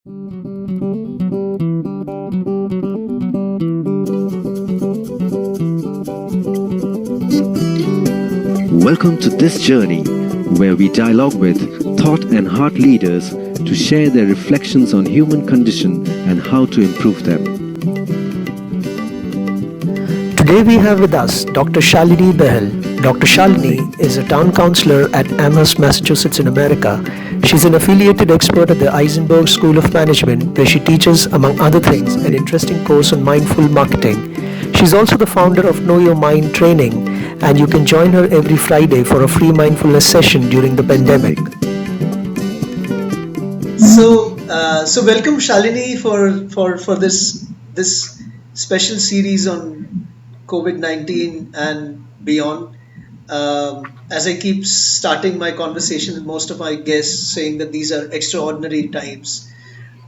Welcome to this journey where we dialogue with thought and heart leaders to share their reflections on human condition and how to improve them. Today we have with us Dr. Shalini Bahl. Dr. Shalini is a town councillor at Amherst, Massachusetts in America. She's an affiliated expert at the Eisenberg School of Management, where she teaches, among other things, an interesting course on mindful marketing. She's also the founder of Know Your Mind training, and you can join her every Friday for a free mindfulness session during the pandemic. So welcome Shalini for this special series on COVID-19 and beyond. As I keep starting my conversation with most of my guests saying that these are extraordinary times.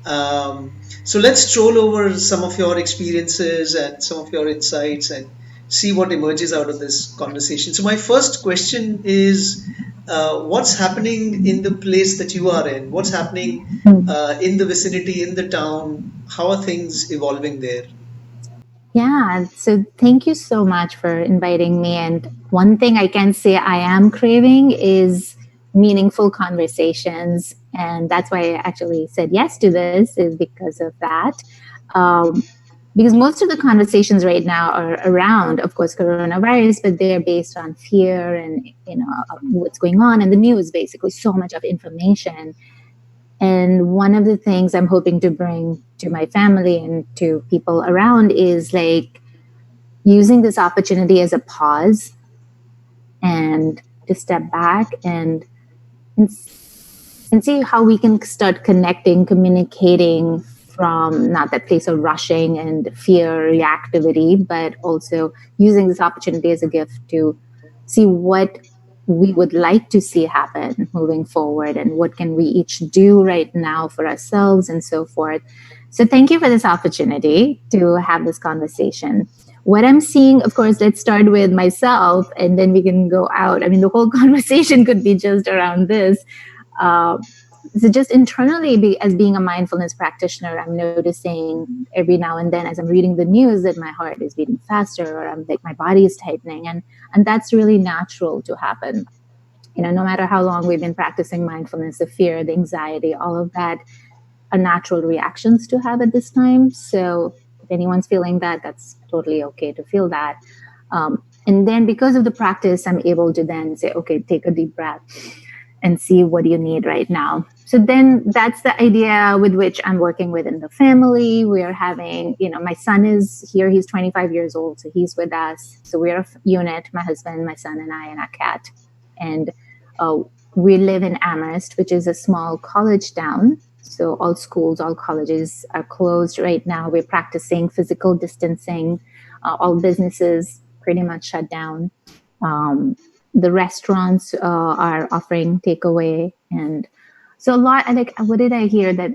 So let's stroll over some of your experiences and some of your insights and see what emerges out of this conversation. So my first question is, what's happening in the place that you are in? What's happening in the vicinity, in the town? How are things evolving there? Yeah, so thank you so much for inviting me. And one thing I can say I am craving is meaningful conversations. And that's why I actually said yes to this, is because of that. Because most of the conversations right now are around, of course, coronavirus, but they're based on fear and, what's going on in the news, basically so much of information. And one of the things I'm hoping to bring to my family and to people around is like using this opportunity as a pause and to step back and see how we can start connecting, communicating from not that place of rushing and fear, reactivity, but also using this opportunity as a gift to see what we would like to see happen moving forward and what can we each do right now for ourselves and so forth. So thank you for this opportunity to have this conversation. What I'm seeing, of course, let's start with myself and then we can go out. I mean, the whole conversation could be just around this. So just internally, as being a mindfulness practitioner, I'm noticing every now and then as I'm reading the news that my heart is beating faster or I'm like my body is tightening. And that's really natural to happen. No matter how long we've been practicing mindfulness, the fear, the anxiety, all of that are natural reactions to have at this time. So if anyone's feeling that, that's totally okay to feel that. And then because of the practice, I'm able to then say, okay, take a deep breath and see what you need right now. So then that's the idea with which I'm working within the family. We're having, my son is here. He's 25 years old. So he's with us. So we're a unit, my husband, my son, and I, and our cat. And we live in Amherst, which is a small college town. So all schools, all colleges are closed right now. We're practicing physical distancing. All businesses pretty much shut down. The restaurants are offering takeaway. And so a lot, what did I hear? That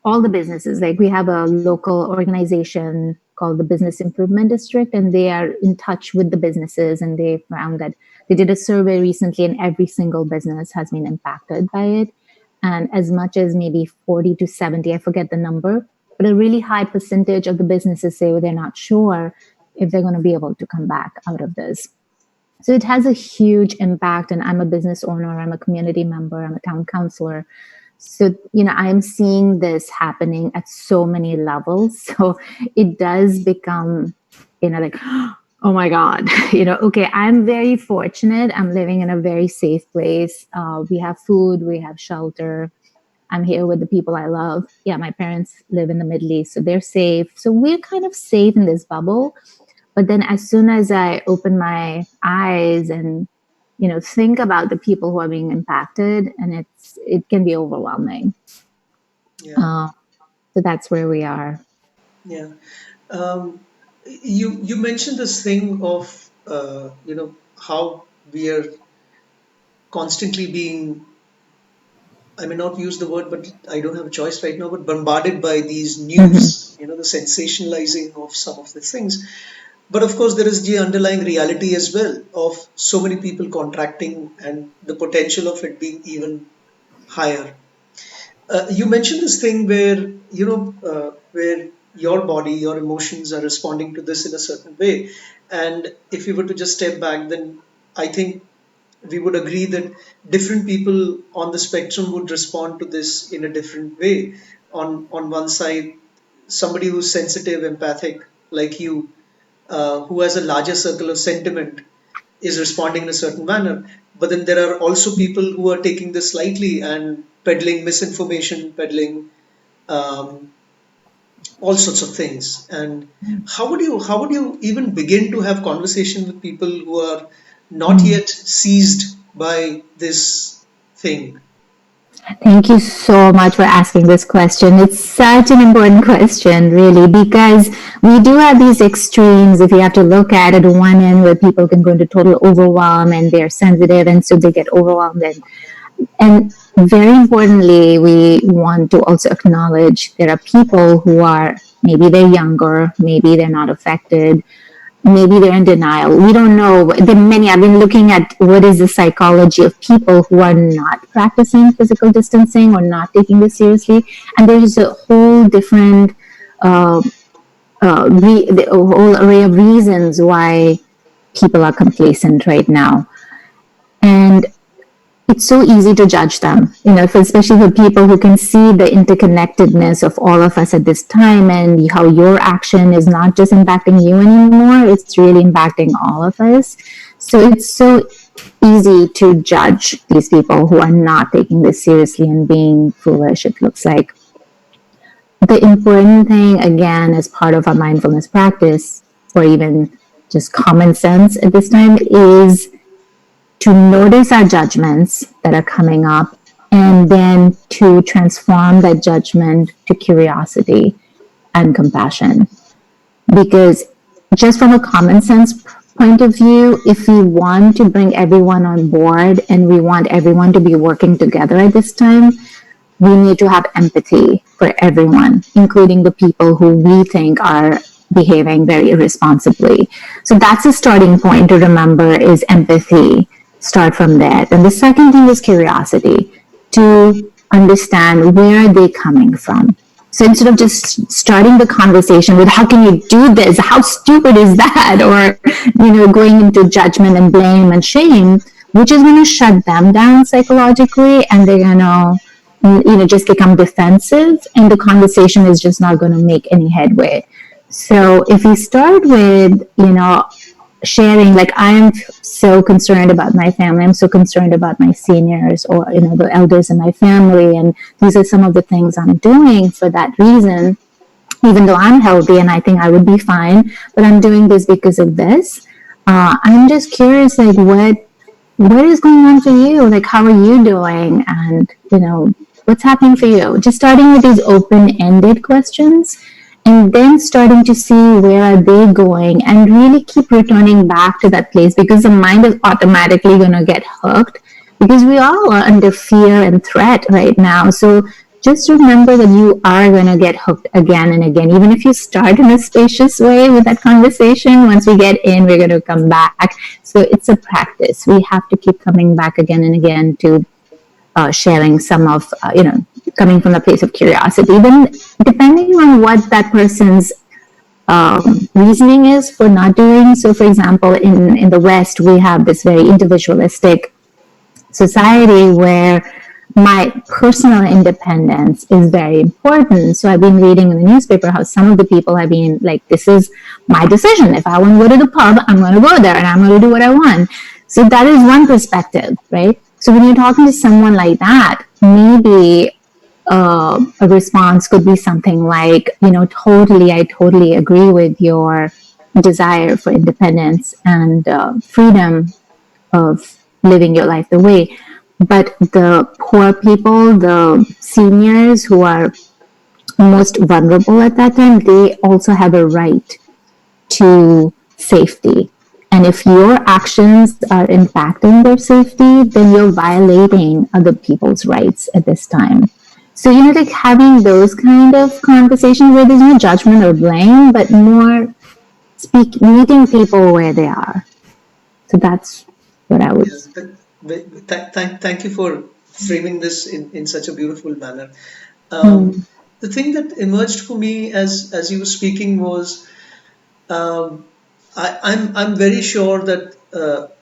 all the businesses, like we have a local organization called the Business Improvement District, and they are in touch with the businesses. And they found that they did a survey recently and every single business has been impacted by it. And as much as maybe 40 to 70, I forget the number, but a really high percentage of the businesses say they're not sure if they're going to be able to come back out of this. So it has a huge impact. And I'm a business owner, I'm a community member, I'm a town councillor. So, I'm seeing this happening at so many levels. So it does become, like, oh my God, okay, I'm very fortunate. I'm living in a very safe place. We have food, we have shelter. I'm here with the people I love. Yeah, my parents live in the Middle East, so they're safe. So we're kind of safe in this bubble. But then as soon as I open my eyes and, think about the people who are being impacted, and it can be overwhelming. Yeah. So that's where we are. Yeah. You mentioned this thing of how we are constantly being, I may not use the word, but I don't have a choice right now, but bombarded by these news, the sensationalizing of some of the things. But of course, there is the underlying reality as well of so many people contracting and the potential of it being even higher. You mentioned this thing where where your body, your emotions are responding to this in a certain way, and if we were to just step back, then I think we would agree that different people on the spectrum would respond to this in a different way. On one side, somebody who's sensitive, empathic, like you, who has a larger circle of sentiment, is responding in a certain manner. But then there are also people who are taking this lightly and peddling misinformation, peddling um, all sorts of things. And how would you even begin to have conversation with people who are not yet seized by this thing? Thank you so much for asking this question. It's such an important question, really, because we do have these extremes. If you have to look at it, one end where people can go into total overwhelm and they're sensitive, and so they get overwhelmed. And very importantly, we want to also acknowledge there are people who are maybe they're younger, maybe they're not affected, maybe they're in denial. We don't know. There are many. I've been looking at what is the psychology of people who are not practicing physical distancing or not taking this seriously, and there's a whole different, uh, a whole array of reasons why people are complacent right now, and it's so easy to judge them, especially for people who can see the interconnectedness of all of us at this time and how your action is not just impacting you anymore, it's really impacting all of us. So it's so easy to judge these people who are not taking this seriously and being foolish, it looks like. The important thing, again, as part of our mindfulness practice, or even just common sense at this time, is to notice our judgments that are coming up and then to transform that judgment to curiosity and compassion. Because just from a common sense point of view, if we want to bring everyone on board and we want everyone to be working together at this time, we need to have empathy for everyone, including the people who we think are behaving very irresponsibly. So that's a starting point to remember is empathy. Start from there. And the second thing is curiosity, to understand where are they coming from. So instead of just starting the conversation with how can you do this? How stupid is that? Or, going into judgment and blame and shame, which is going to shut them down psychologically, and they're going to just become defensive, and the conversation is just not going to make any headway. So if we start with, sharing, like, I'm so concerned about my family, I'm so concerned about my seniors or, the elders in my family, and these are some of the things I'm doing for that reason, even though I'm healthy and I think I would be fine, but I'm doing this because of this. I'm just curious, like, what is going on for you? Like, how are you doing? And, what's happening for you? Just starting with these open-ended questions and then starting to see where are they going and really keep returning back to that place, because the mind is automatically going to get hooked because we all are under fear and threat right now. So just remember that you are going to get hooked again and again. Even if you start in a spacious way with that conversation, once we get in, we're going to come back. So it's a practice. We have to keep coming back again and again to sharing some of, coming from a place of curiosity. Then, depending on what that person's reasoning is for not doing. So, for example, in the West, we have this very individualistic society where my personal independence is very important. So I've been reading in the newspaper how some of the people have been like, this is my decision. If I want to go to the pub, I'm going to go there and I'm going to do what I want. So that is one perspective, right? So when you're talking to someone like that, maybe a response could be something like, I totally agree with your desire for independence and freedom of living your life the way. But the poor people, the seniors who are most vulnerable at that time, they also have a right to safety. And if your actions are impacting their safety, then you're violating other people's rights at this time. So, like having those kind of conversations where there's no judgment or blame, but more meeting people where they are. So that's what I would. Yeah, thank you for framing this in such a beautiful manner. The thing that emerged for me as you were speaking was, um, I'm very sure that,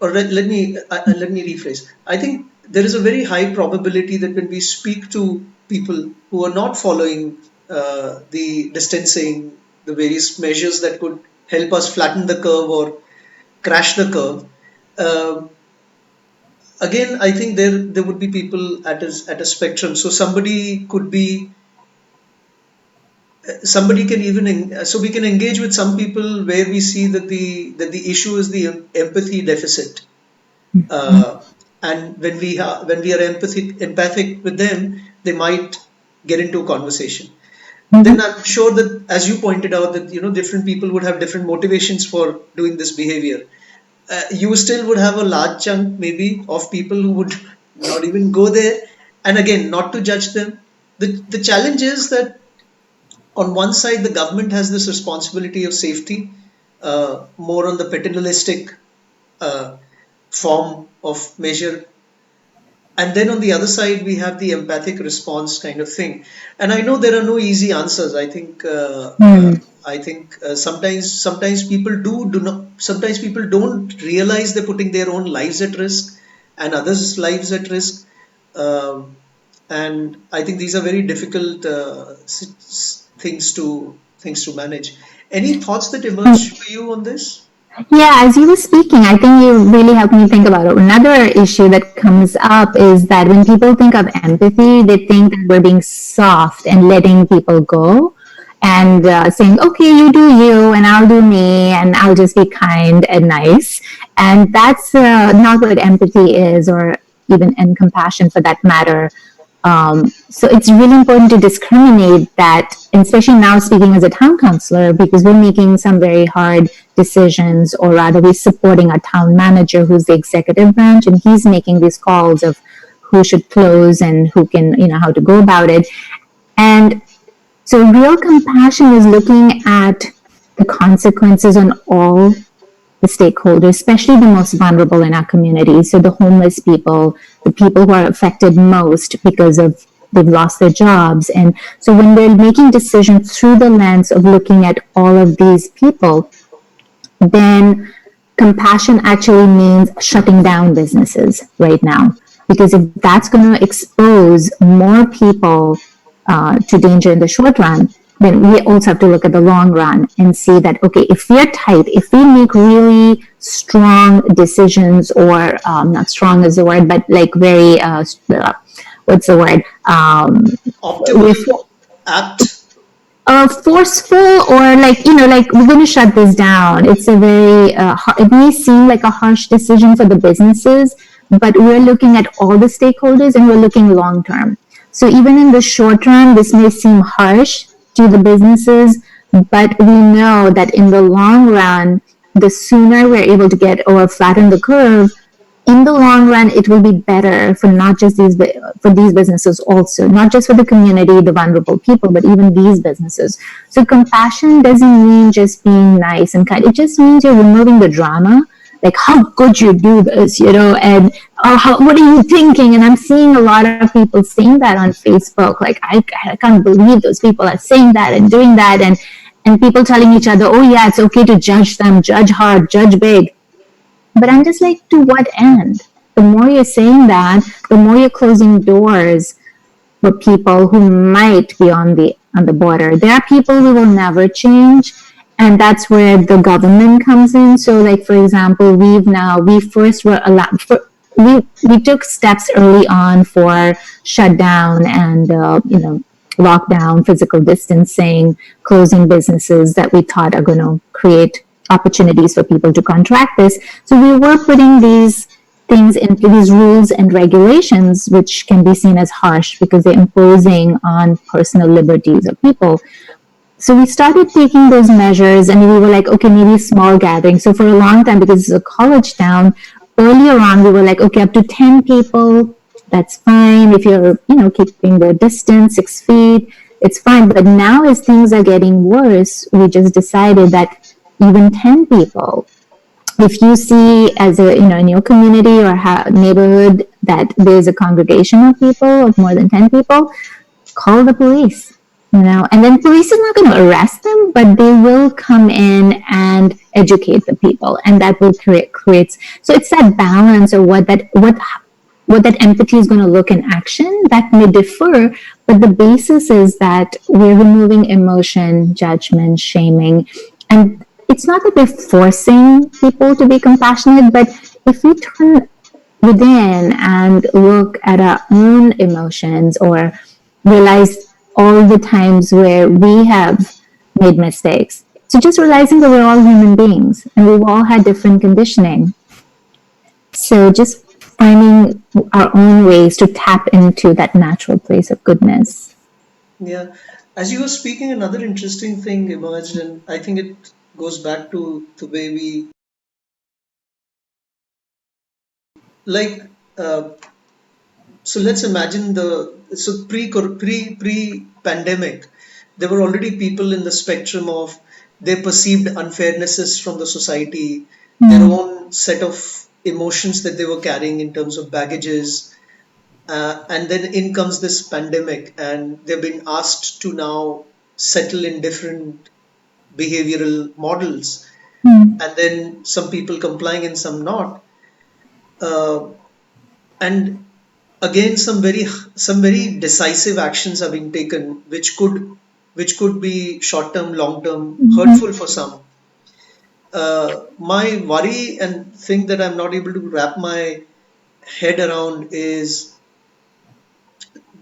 or let me rephrase. I think there is a very high probability that when we speak to people who are not following the distancing, the various measures that could help us flatten the curve or crash the curve, um, again, I think there would be people at a spectrum. So somebody can even so we can engage with some people where we see that the issue is the empathy deficit, uh, and when we are empathic with them, they might get into a conversation. Then I'm sure that, as you pointed out, that different people would have different motivations for doing this behavior. You still would have a large chunk maybe of people who would not even go there. And again, not to judge them. The challenge is that on one side, the government has this responsibility of safety, more on the paternalistic uh, form of measure. And then on the other side, we have the empathic response kind of thing. And I know there are no easy answers. I think sometimes people do not, sometimes people don't realize they're putting their own lives at risk and others' lives at risk. Um, and I think these are very difficult things to manage. Any thoughts that emerge for you on this? Yeah, as you were speaking, I think you really helped me think about it. Another issue that comes up is that when people think of empathy, they think that we're being soft and letting people go and saying, okay, you do you and I'll do me and I'll just be kind and nice. And that's not what empathy is, or even and compassion for that matter. So it's really important to discriminate that, especially now speaking as a town councillor, because we're making some very hard decisions, or rather we're supporting a town manager who's the executive branch, and he's making these calls of who should close and who can, how to go about it. And so real compassion is looking at the consequences on all the stakeholders, especially the most vulnerable in our community. So the homeless people, the people who are affected most because of they've lost their jobs. And so when we're making decisions through the lens of looking at all of these people, then compassion actually means shutting down businesses right now. Because if that's going to expose more people to danger in the short run, then we also have to look at the long run and see that, okay, if we're tight, if we make really strong decisions, or not strong is the word, but like very, what's the word? Optimal apt. Forceful, or like we're going to shut this down. It's a very it may seem like a harsh decision for the businesses, but we're looking at all the stakeholders and we're looking long term. So even in the short term, this may seem harsh to the businesses, but we know that in the long run, the sooner we're able to get or flatten the curve, in the long run, it will be better for not just these businesses also, not just for the community, the vulnerable people, but even these businesses. So compassion doesn't mean just being nice and kind. It just means you're removing the drama. Like, how could you do this, and what are you thinking? And I'm seeing a lot of people saying that on Facebook. Like, I can't believe those people are saying that and doing that. And people telling each other, oh yeah, it's okay to judge them, judge hard, judge big. But I'm just like, to what end? The more you're saying that, the more you're closing doors for people who might be on the border. There are people who will never change, and that's where the government comes in. So, like, for example, we first were allowed for. We took steps early on for shutdown and lockdown, physical distancing, closing businesses that we thought are going to create opportunities for people to contract this. So we were putting these things into these rules and regulations, which can be seen as harsh because they're imposing on personal liberties of people. So we started taking those measures, and we were like, okay, maybe small gatherings. So for a long time, because it's a college town, earlier on, we were like, okay, up to 10 people, that's fine. If you're, keeping the distance, 6 feet, it's fine. But now as things are getting worse, we just decided that even 10 people, if you see as in your community or neighborhood that there's a congregation of people, of more than 10 people, call the police, and then police is not going to arrest them, but they will come in and educate the people, and that will creates. So it's that balance of what that empathy is going to look in action that may differ, but the basis is that we're removing emotion, judgment, shaming, and it's not that we're forcing people to be compassionate, but if we turn within and look at our own emotions or realize all the times where we have made mistakes. So just realizing that we're all human beings and we've all had different conditioning. So just finding our own ways to tap into that natural place of goodness. Yeah. As you were speaking, another interesting thing emerged, and I think it goes back to the way we like. So let's imagine pre pandemic, there were already people in the spectrum of their perceived unfairnesses from the society, their own set of emotions that they were carrying in terms of baggages, and then in comes this pandemic, and they've been asked to now settle in different behavioral models, and then some people complying and some not. And again, some very decisive actions are being taken, which could be short term, long term, hurtful for some. My worry and thing that I'm not able to wrap my head around is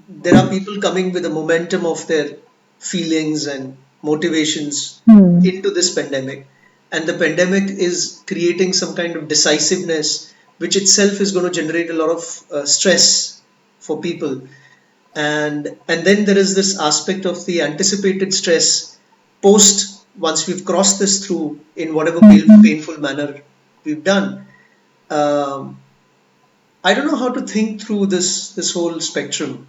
there are people coming with the momentum of their feelings and motivations into this pandemic, and the pandemic is creating some kind of decisiveness, which itself is going to generate a lot of stress for people. And then there is this aspect of the anticipated stress post, once we've crossed this through in whatever painful manner we've done. um, I don't know how to think through this whole spectrum.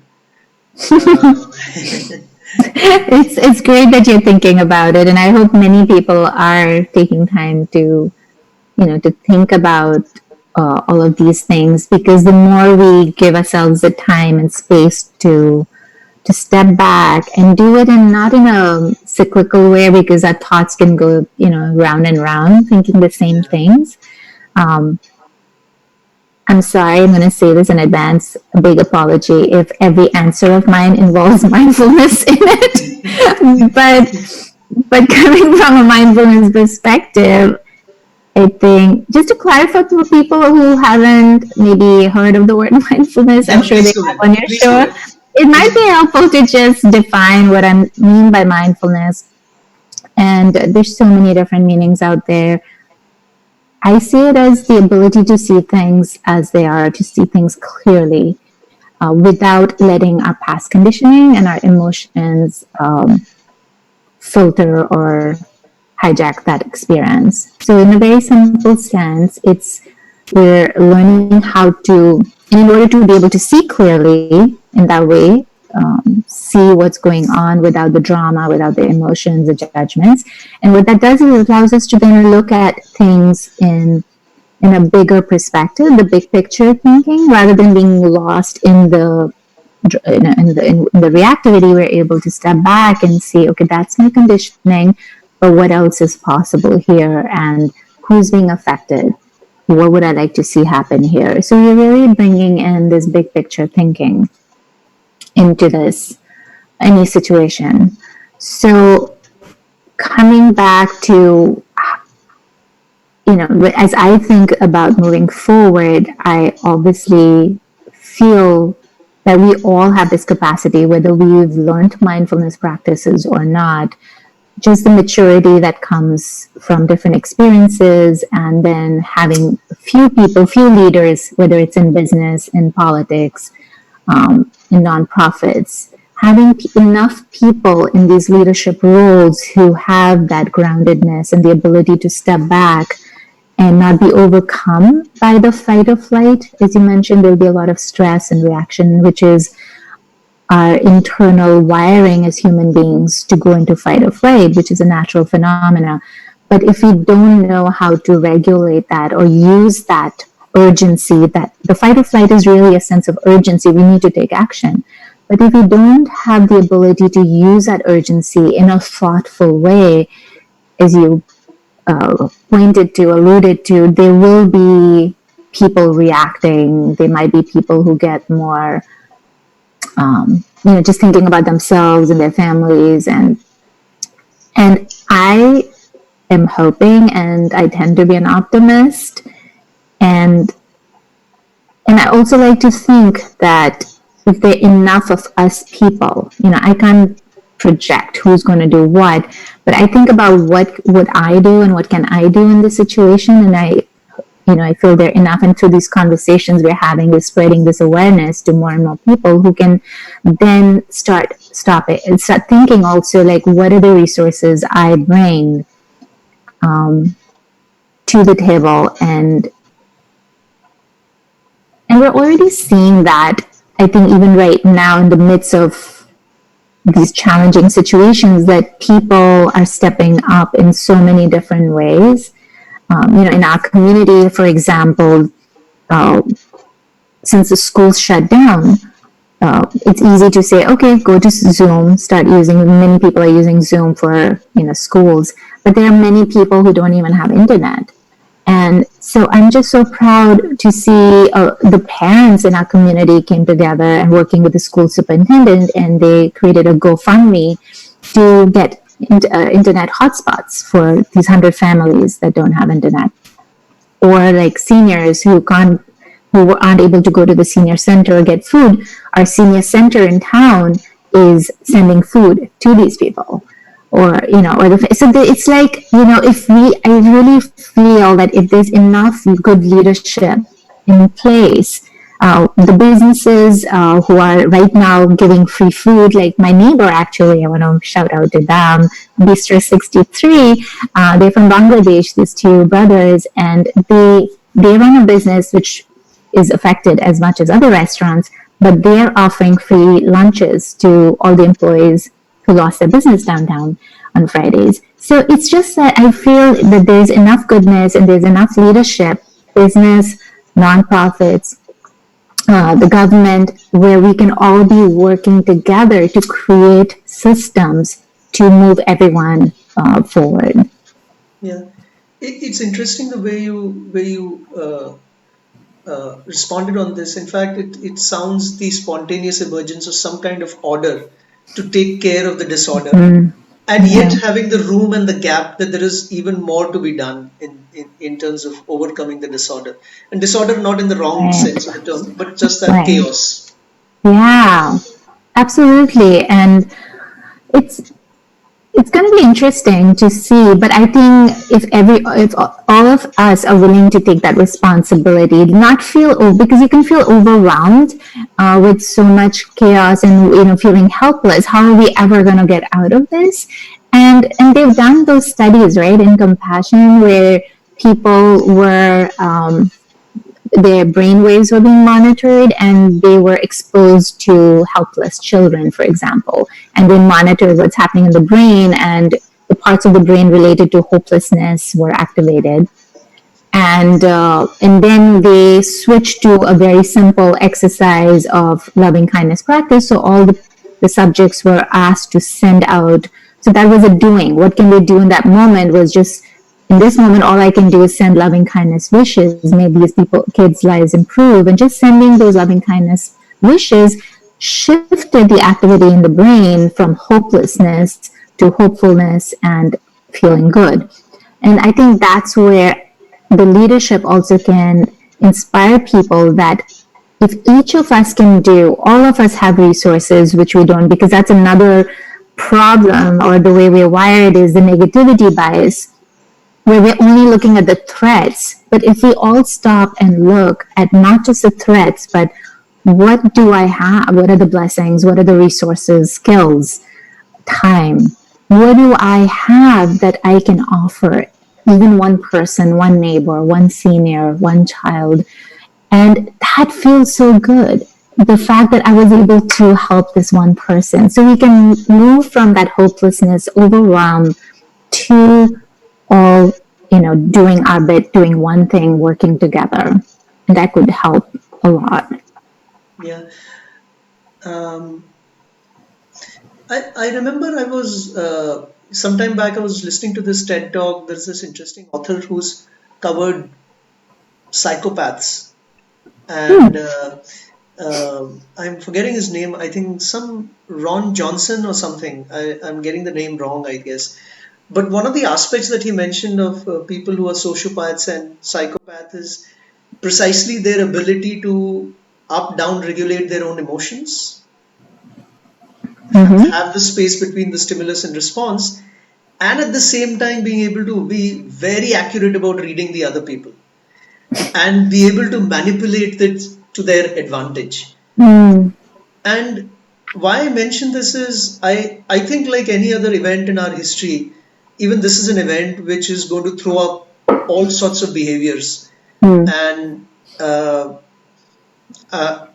It's great that you're thinking about it, and I hope many people are taking time to to think about all of these things, because the more we give ourselves the time and space to step back and do it, and not in a cyclical way, because our thoughts can go round and round thinking the same things. um, I'm sorry, I'm going to say this in advance, a big apology if every answer of mine involves mindfulness in it. but coming from a mindfulness perspective, I think, just to clarify for people who haven't maybe heard of the word mindfulness, I'm Yeah, sure please they go have ahead. on your Please go show. ahead. It might Please go be ahead. helpful to just define what I mean by mindfulness. And there's so many different meanings out there. I see it as the ability to see things as they are, to see things clearly, without letting our past conditioning and our emotions filter or hijack that experience. So, in a very simple sense, we're learning how to, and in order to be able to see clearly in that way, see what's going on without the drama, without the emotions, the judgments. And what that does is it allows us to then look at things in a bigger perspective, the big picture thinking, rather than being lost in the reactivity. We're able to step back and see, okay, that's my conditioning, but what else is possible here, and who's being affected? What would I like to see happen here? So you're really bringing in this big picture thinking into this any situation. So coming back to, as I think about moving forward, I obviously feel that we all have this capacity, whether we've learned mindfulness practices or not, just the maturity that comes from different experiences, and then having few leaders, whether it's in business, in politics, in nonprofits, having enough people in these leadership roles who have that groundedness and the ability to step back and not be overcome by the fight or flight. As you mentioned, there'll be a lot of stress and reaction, which is our internal wiring as human beings to go into fight or flight, which is a natural phenomena. But if we don't know how to regulate that or use that urgency, that the fight or flight is really a sense of urgency, we need to take action. But if we don't have the ability to use that urgency in a thoughtful way, as you pointed to, alluded to, there will be people reacting. There might be people who get more, just thinking about themselves and their families. And I am hoping, and I tend to be an optimist, and I also like to think that if there are enough of us people, I can't project who's going to do what, but I think about what would I do and what can I do in this situation, and I feel there are enough, and through these conversations we're having, we're spreading this awareness to more and more people who can then start thinking also, like, what are the resources I bring to the table, and we're already seeing that, I think, even right now in the midst of these challenging situations, that people are stepping up in so many different ways. In our community, for example, since the schools shut down, it's easy to say, okay, go to Zoom, start using, many people are using Zoom for, schools, but there are many people who don't even have internet. And so I'm just so proud to see the parents in our community came together and working with the school superintendent, and they created a GoFundMe to get internet hotspots for these 100 families that don't have internet, or like seniors who aren't able to go to the senior center or get food. Our senior center in town is sending food to these people. It's like, I really feel that if there's enough good leadership in place, the businesses who are right now giving free food, like my neighbor, actually, I want to shout out to them, Bistro 63, they're from Bangladesh, these two brothers, and they run a business which is affected as much as other restaurants, but they're offering free lunches to all the employees who lost their business downtown on Fridays. So it's just that I feel that there's enough goodness and there's enough leadership, business, nonprofits, the government, where we can all be working together to create systems to move everyone forward. Yeah, it's interesting the way you responded on this. In fact, it sounds the spontaneous emergence of some kind of order to take care of the disorder, and yet having the room and the gap that there is even more to be done in terms of overcoming the disorder. And disorder not in the wrong sense of the term, but just that chaos. Yeah, absolutely. And it's going to be interesting to see, but I think if all of us are willing to take that responsibility, not feel, because you can feel overwhelmed with so much chaos and feeling helpless. How are we ever going to get out of this? And they've done those studies, right, in compassion, where people were their brain waves were being monitored, and they were exposed to helpless children, for example, and they monitored what's happening in the brain, and the parts of the brain related to hopelessness were activated. And then they switched to a very simple exercise of loving kindness practice. So all the subjects were asked to send out. So that was a doing. What can they do in that moment was just, in this moment, all I can do is send loving kindness wishes. Maybe these kids' lives improve. And just sending those loving kindness wishes shifted the activity in the brain from hopelessness to hopefulness and feeling good. And I think that's where the leadership also can inspire people, that if each of us can do, all of us have resources, which we don't, because that's another problem, or the way we're wired is the negativity bias, where we're only looking at the threats. But if we all stop and look at not just the threats, but what do I have? What are the blessings? What are the resources, skills, time? What do I have that I can offer even one person, one neighbor, one senior, one child? And that feels so good. The fact that I was able to help this one person. So we can move from that hopelessness, overwhelm, to all, doing our bit, doing one thing, working together. And that could help a lot. Yeah. I remember I was some time back I was listening to this TED talk. There's this interesting author who's covered psychopaths, and I'm forgetting his name. I think some Ron Johnson or something. I'm getting the name wrong, I guess. But one of the aspects that he mentioned of people who are sociopaths and psychopaths is precisely their ability to up down regulate their own emotions, Mm-hmm. have the space between the stimulus and response, and at the same time being able to be very accurate about reading the other people and be able to manipulate it to their advantage. Mm. And why I mention this is I think like any other event in our history, even this is an event which is going to throw up all sorts of behaviors, Mm. and uh, uh,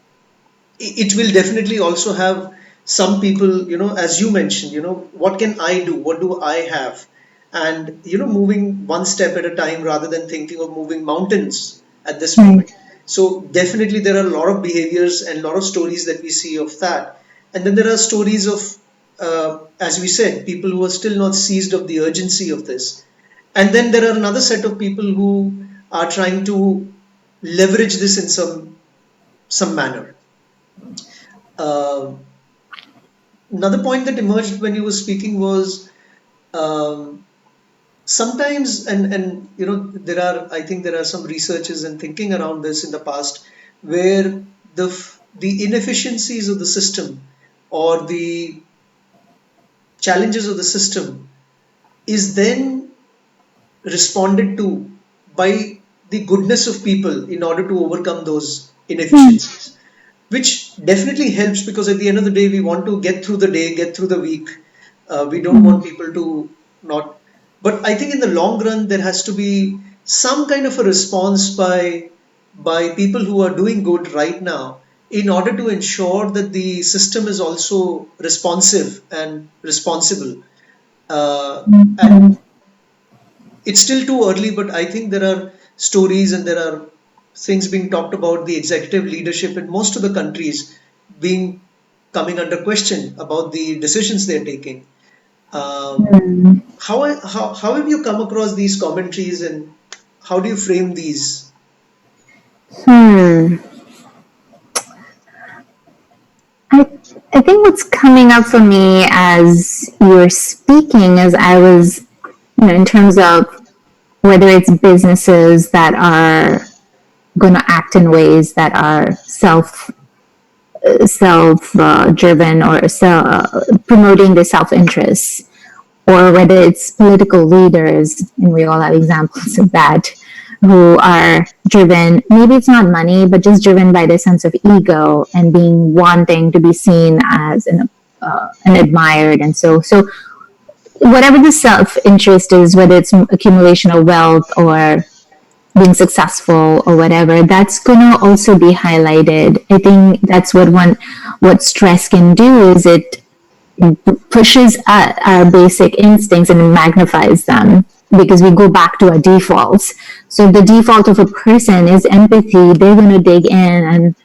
it will definitely also have some people, as you mentioned, what can I do? What do I have? And, moving one step at a time rather than thinking of moving mountains at this Right. moment. So definitely there are a lot of behaviors and a lot of stories that we see of that. And then there are stories of, as we said, people who are still not seized of the urgency of this. And then there are another set of people who are trying to leverage this in some manner. Uh, Another point that emerged when you were speaking was um, sometimes, and there are, I think there are some researches and thinking around this in the past where the inefficiencies of the system or the challenges of the system is then responded to by the goodness of people in order to overcome those Mm. inefficiencies, which definitely helps because at the end of the day, we want to get through the day, get through the week. We don't Mm. want people to not. But I think in the long run, there has to be some kind of a response by people who are doing good right now in order to ensure that the system is also responsive and responsible. And it's still too early, but I think there are stories and there are things being talked about the executive leadership in most of the countries being coming under question about the decisions they're taking. Um, Mm. how have you come across these commentaries and how do you frame these? Hmm. I I think what's coming up for me as you were speaking, as I was, in terms of whether it's businesses that are going to act in ways that are self driven or promoting the self interest, or whether it's political leaders, and we all have examples of that, who are driven, maybe it's not money, but just driven by their sense of ego and being wanting to be seen as an admired. And so whatever the self interest is, whether it's accumulation of wealth or being successful or whatever, that's going to also be highlighted. I think that's what stress can do is it pushes at our basic instincts and magnifies them because we go back to our defaults. So the default of a person is empathy. They're going to dig in and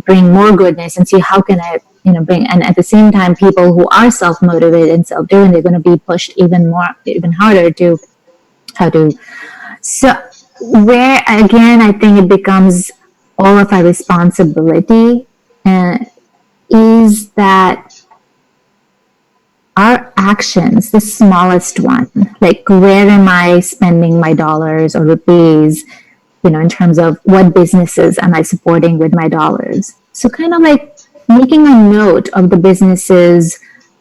bring more goodness and see how can I, bring. And at the same time, people who are self-motivated and self-driven, they're going to be pushed even more, even harder to how to. So where again, I think it becomes all of our responsibility is that our actions, the smallest one, like where am I spending my dollars or rupees, in terms of what businesses am I supporting with my dollars. So kind of like making a note of the businesses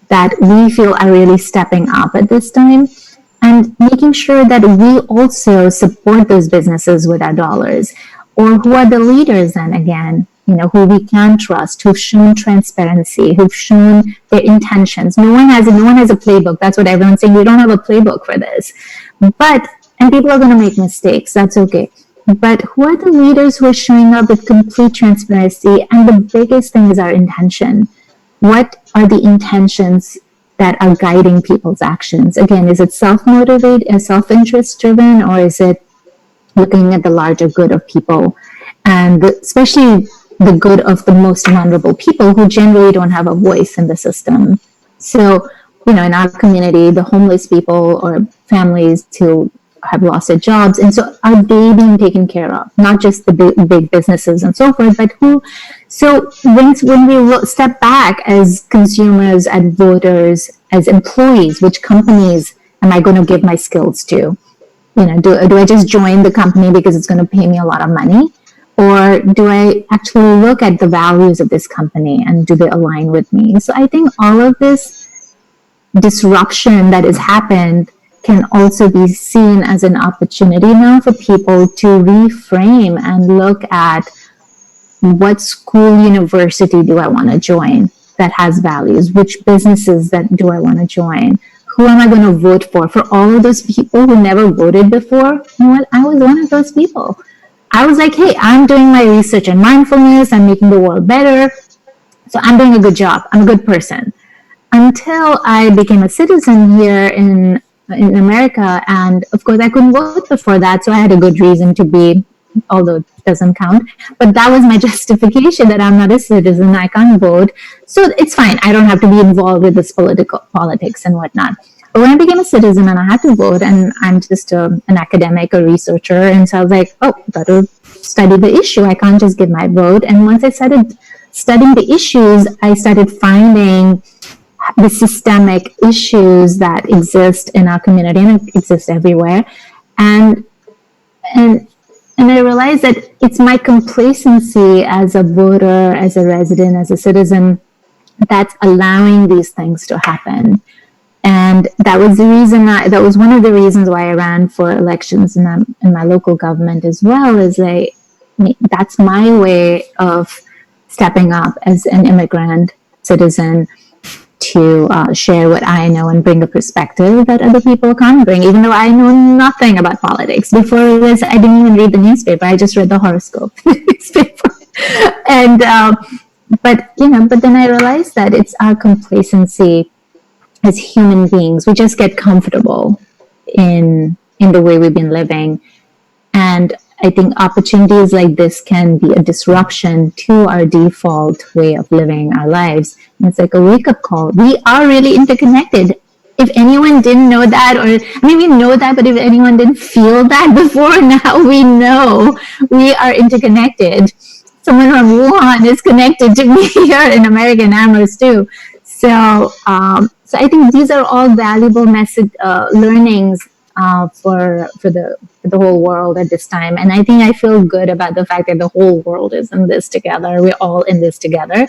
that we feel are really stepping up at this time and making sure that we also support those businesses with our dollars, or who are the leaders then again, who we can trust, who've shown transparency, who've shown their intentions. No one has a playbook. That's what everyone's saying. We don't have a playbook for this. And people are going to make mistakes. That's okay. But who are the leaders who are showing up with complete transparency? And the biggest thing is our intention. What are the intentions that are guiding people's actions? Again, is it self-motivated, self-interest driven, or is it looking at the larger good of people? And especially the good of the most vulnerable people who generally don't have a voice in the system. So, in our community, the homeless people or families who have lost their jobs, and so are they being taken care of? Not just the big businesses and so forth, but who? So when we step back as consumers, as voters, as employees, which companies am I going to give my skills to? Do I just join the company because it's going to pay me a lot of money? Or do I actually look at the values of this company and do they align with me? So I think all of this disruption that has happened can also be seen as an opportunity now for people to reframe and look at what school, university do I want to join that has values? Which businesses that do I want to join? Who am I going to vote for? For all of those people who never voted before, you know what? I was one of those people. I was like, hey, I'm doing my research on mindfulness. I'm making the world better. So I'm doing a good job. I'm a good person. Until I became a citizen here in America, and of course I couldn't vote before that, so I had a good reason to be, although it doesn't count. But that was my justification that I'm not a citizen, I can't vote, so it's fine. I don't have to be involved with this politics and whatnot. But when I became a citizen and I had to vote, and I'm just an academic, a researcher, and so I was like, oh, got to study the issue. I can't just give my vote. And once I started studying the issues, I started finding the systemic issues that exist in our community and exist everywhere. And and and I realized that it's my complacency as a voter, as a resident, as a citizen that's allowing these things to happen. And that was that was one of the reasons why I ran for elections in my local government as well. That's my way of stepping up as an immigrant citizen to share what I know and bring a perspective that other people can't bring, even though I know nothing about politics. Before this, I didn't even read the newspaper. I just read the horoscope newspaper. And, but then I realized that it's our complacency as human beings. We just get comfortable in the way we've been living. And I think opportunities like this can be a disruption to our default way of living our lives. And it's like a wake-up call. We are really interconnected. If anyone didn't know that, we know that, but if anyone didn't feel that before, now we know we are interconnected. Someone from Wuhan is connected to me here in American Amherst too. So I think these are all valuable learnings for the whole world at this time. And I think I feel good about the fact that the whole world is in this together. We're all in this together.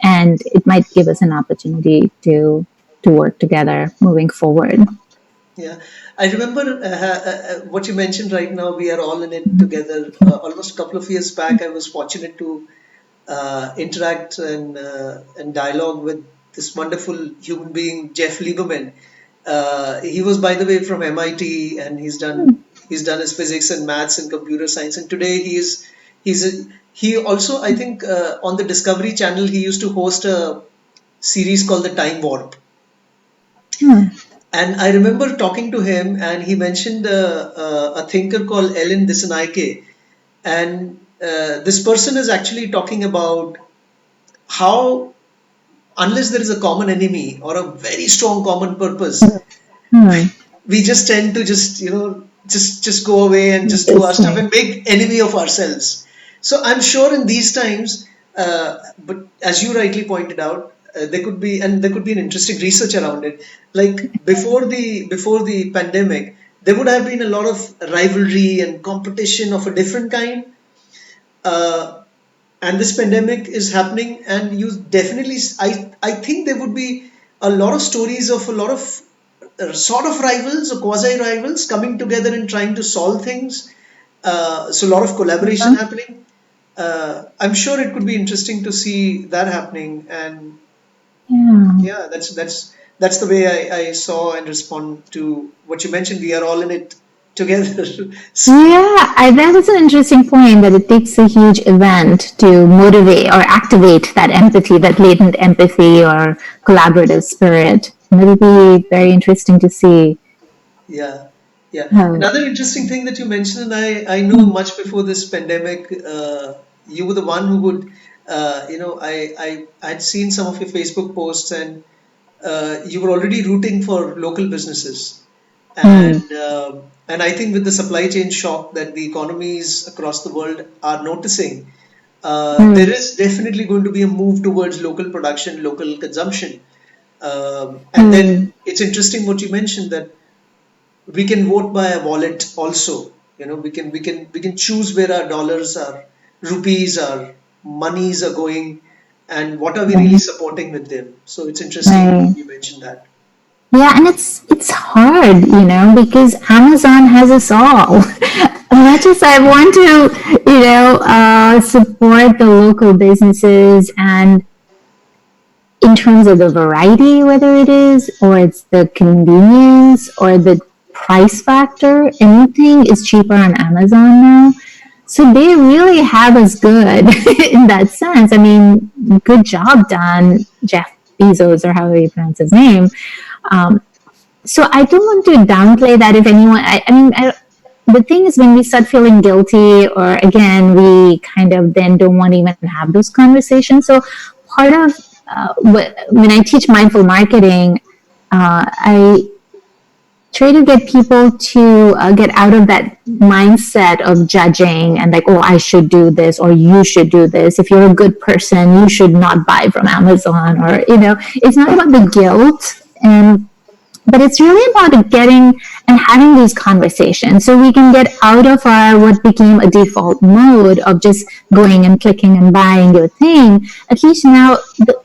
And it might give us an opportunity to work together moving forward. Yeah, I remember what you mentioned right now. We are all in it together. Almost a couple of years back, I was fortunate to interact and dialogue with this wonderful human being, Jeff Lieberman. He was, by the way, from MIT, and he's done his physics and maths and computer science. And today he also, I think, on the Discovery Channel, he used to host a series called The Time Warp. And I remember talking to him, and he mentioned a thinker called Ellen Dissanayake. And this person is actually talking about how, unless there is a common enemy or a very strong common purpose, we just tend to just go away and just do our stuff and make enemy of ourselves. So I'm sure in these times, but as you rightly pointed out, there could be an interesting research around it. Like before the pandemic, there would have been a lot of rivalry and competition of a different kind. And this pandemic is happening, and you definitely, I think there would be a lot of stories of a lot of sort of rivals or quasi rivals coming together and trying to solve things. So a lot of collaboration happening. I'm sure it could be interesting to see that happening. And yeah, that's the way I saw and respond to what you mentioned. We are all in it together. That is an interesting point, that it takes a huge event to motivate or activate that empathy, that latent empathy or collaborative spirit. And it'll be very interesting to see. Yeah. Another interesting thing that you mentioned, and I know much before this pandemic, you were the one who would, I'd seen some of your Facebook posts, and you were already rooting for local businesses, Mm, and I think with the supply chain shock that the economies across the world are noticing, there mm, is definitely going to be a move towards local production, local consumption. And mm. then it's interesting what you mentioned, that we can vote by a wallet also. We can choose where our dollars, our rupees, our monies are going, and what are we really Right. supporting with them. So it's interesting Right. you mentioned that. Yeah, and it's hard, because Amazon has us all. As much as I want to, support the local businesses, and in terms of the variety, whether it is, or it's the convenience or the price factor, anything is cheaper on Amazon now. So they really have us good in that sense. I mean, good job done, Jeff Bezos, or however you pronounce his name. Um, so I don't want to downplay that. If anyone, the thing is, when we start feeling guilty, or again, we kind of then don't want to even have those conversations. So part of when I teach mindful marketing, I try to get people to get out of that mindset of judging and like, oh, I should do this or you should do this. If you're a good person, you should not buy from Amazon, or it's not about the guilt, and but it's really about getting and having these conversations so we can get out of our what became a default mode of just going and clicking and buying your thing. At least now,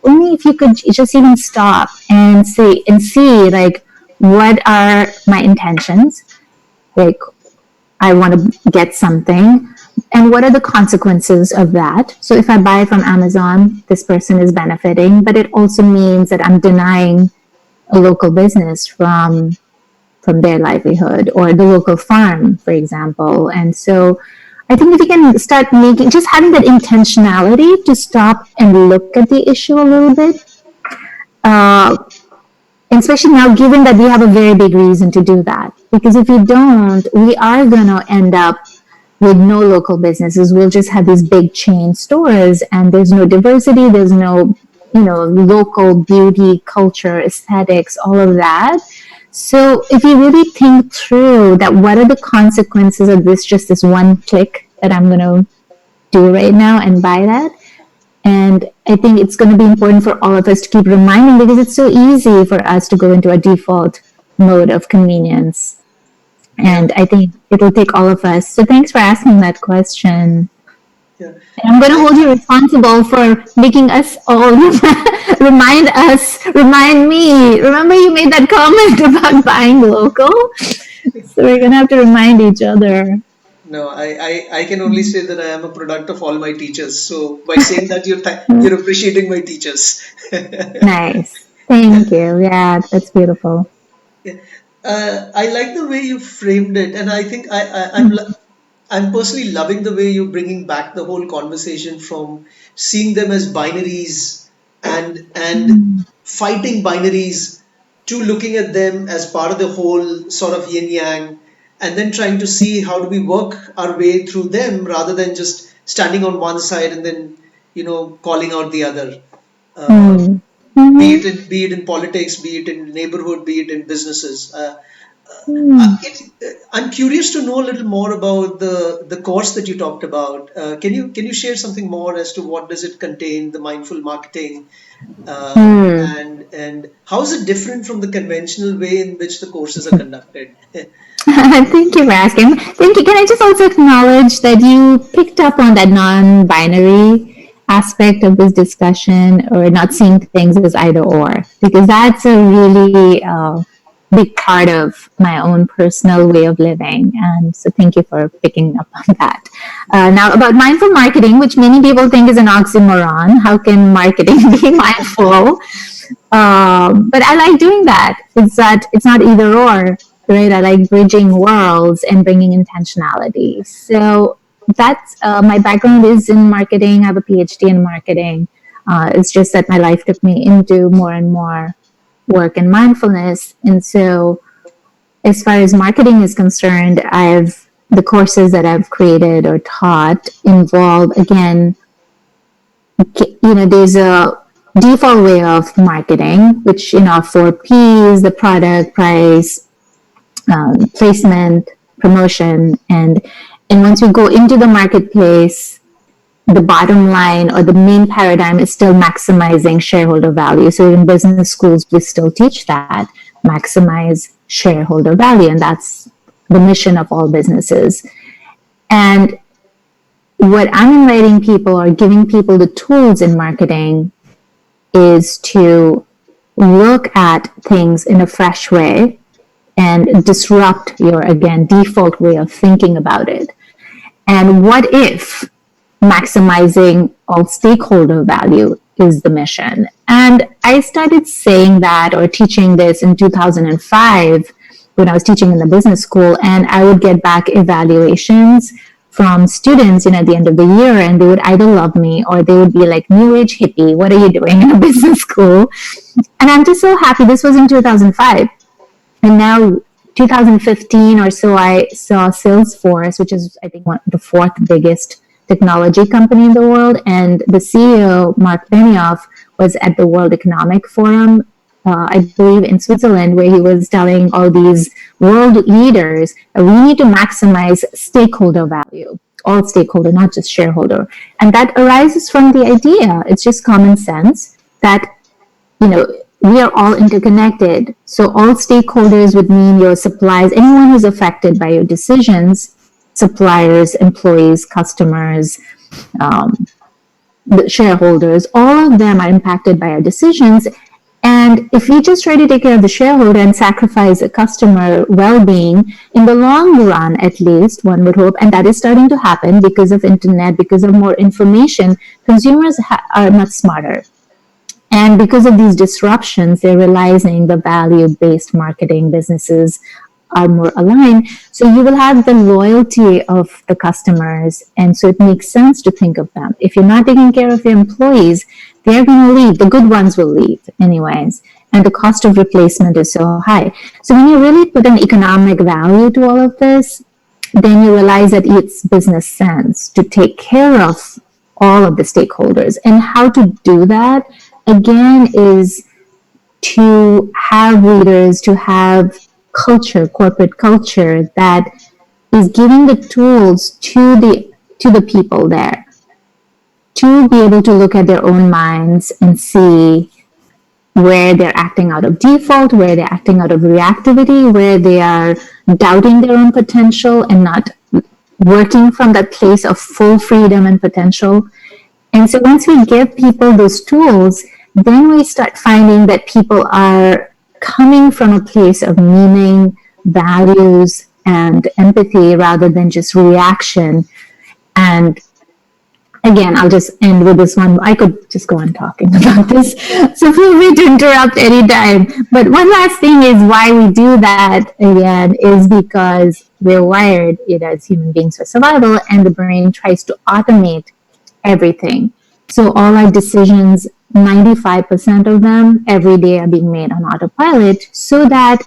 only if you could just even stop and see like, what are my intentions, like, I want to get something, and what are the consequences of that. So if I buy from Amazon, this person is benefiting, but it also means that I'm denying a local business from their livelihood, or the local farm, for example. And so I think if we can start just having that intentionality to stop and look at the issue a little bit, uh, especially now, given that we have a very big reason to do that. Because if we don't, we are going to end up with no local businesses. We'll just have these big chain stores, and there's no diversity, there's no, local beauty, culture, aesthetics, all of that. So if you really think through that, what are the consequences of this one click that I'm going to do right now and buy that? And I think it's going to be important for all of us to keep reminding, because it's so easy for us to go into a default mode of convenience. Yeah, And I think it'll take all of us. So thanks for asking that question. yeah. And I'm going to I, hold you responsible for making us all remind me. Remember, you made that comment about buying local? So we're going to have to remind each other. no, I can only say that I am a product of all my teachers. So by saying that, you're appreciating my teachers. Nice. Thank you. Yeah, that's beautiful. Yeah. I like the way you framed it, and I think I'm personally loving the way you're bringing back the whole conversation from seeing them as binaries and fighting binaries, to looking at them as part of the whole sort of yin yang, and then trying to see how do we work our way through them rather than just standing on one side and then calling out the other. Uh, Mm. be Mm-hmm. it in, be it in politics, be it in neighborhood, be it in businesses. Mm. I'm curious to know a little more about the course that you talked about. Can you share something more as to what does it contain, the mindful marketing, Mm. and how is it different from the conventional way in which the courses are conducted? Thank you for asking. Thank you. Can I just also acknowledge that you picked up on that non-binary aspect of this discussion, or not seeing things as either or, because that's a really big part of my own personal way of living. And so thank you for picking up on that. Now, about mindful marketing, which many people think is an oxymoron. How can marketing be mindful? But I like doing that. It's not either or, right? I like bridging worlds and bringing intentionality. So that's my background is in marketing. I have a PhD in marketing. It's just that my life took me into more and more work and mindfulness. And so, as far as marketing is concerned, the courses that I've created or taught involve, again, there's a default way of marketing, which, are 4 Ps: the product, price, placement, promotion, and once you go into the marketplace, the bottom line or the main paradigm is still maximizing shareholder value. So in business schools, we still teach that: maximize shareholder value, and that's the mission of all businesses. And what I'm inviting people or giving people the tools in marketing is to look at things in a fresh way and disrupt your, again, default way of thinking about it. And what if maximizing all stakeholder value is the mission? And I started saying that or teaching this in 2005 when I was teaching in the business school, and I would get back evaluations from students, at the end of the year, and they would either love me or they would be like, "New age hippie, what are you doing in a business school?" And I'm just so happy. This was in 2005. And now 2015 or so, I saw SalesForce, which is, I think, the 4th biggest technology company in the world. And the CEO, Marc Benioff, was at the World Economic Forum, I believe in Switzerland, where he was telling all these world leaders that we need to maximize stakeholder value, all stakeholder, not just shareholder. And that arises from the idea, it's just common sense, that, we are all interconnected. So all stakeholders would mean your suppliers, anyone who's affected by your decisions, suppliers, employees, customers, the shareholders, all of them are impacted by our decisions. And if we just try to take care of the shareholder and sacrifice the customer well-being, in the long run, at least, one would hope, and that is starting to happen because of internet, because of more information, consumers are much smarter. And because of these disruptions, they're realizing the value-based marketing businesses are more aligned. So you will have the loyalty of the customers. And so it makes sense to think of them. If you're not taking care of your employees, they're going to leave. The good ones will leave anyways. And the cost of replacement is so high. So when you really put an economic value to all of this, then you realize that it's business sense to take care of all of the stakeholders. And how to do that, again, is to have leaders, to have culture, corporate culture, that is giving the tools to the people there to be able to look at their own minds and see where they're acting out of default, where they're acting out of reactivity, where they are doubting their own potential and not working from that place of full freedom and potential. And so once we give people those tools, then we start finding that people are coming from a place of meaning, values, and empathy rather than just reaction. And again, I'll just end with this one. I could just go on talking about this, so feel free to interrupt anytime. But one last thing is why we do that, again, is because we're wired, as human beings, for survival, and the brain tries to automate everything. So all our decisions, 95% of them every day, are being made on autopilot so that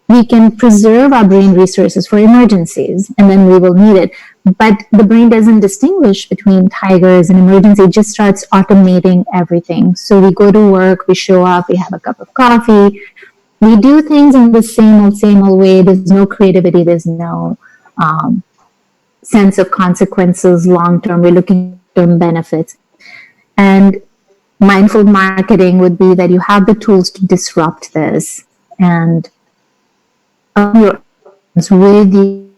we can preserve our brain resources for emergencies, and then we will need it. But the brain doesn't distinguish between tigers and emergency. It just starts automating everything. So we go to work, we show up, we have a cup of coffee, we do things in the same old way. There's no creativity, there's no sense of consequences long term. We're looking at term benefits. And mindful marketing would be that you have the tools to disrupt this and your with you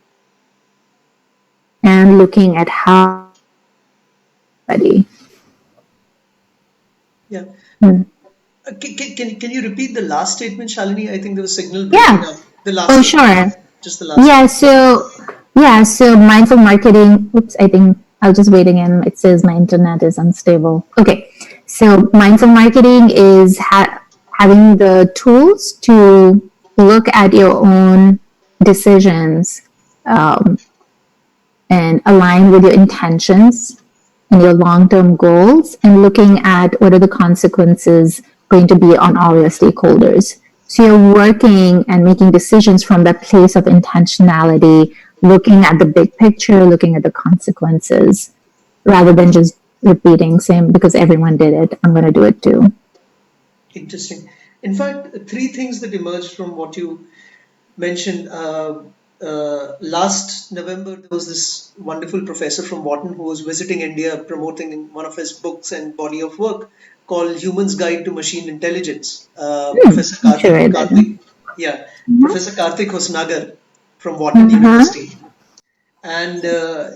and looking at how Yeah. Hmm. Can you repeat the last statement, Shalini? I think there was signal Yeah. breaking up. The last Oh, statement. sure. Just the last So mindful marketing, oops, I think I'll just wait again. It says my internet is unstable. Okay. So mindful marketing is having the tools to look at your own decisions and align with your intentions and your long-term goals, and looking at what are the consequences going to be on all your stakeholders. So you're working and making decisions from that place of intentionality, looking at the big picture, looking at the consequences, rather than just repeating same because everyone did it. I'm going to do it too. Interesting. In fact, three things that emerged from what you mentioned. Last November, there was this wonderful professor from Wharton who was visiting India promoting one of his books and body of work called Human's Guide to Machine Intelligence. Professor I'm sure I did. Kartik, yeah, Professor Kartik Hosanagar from Wharton Uh-huh. University. And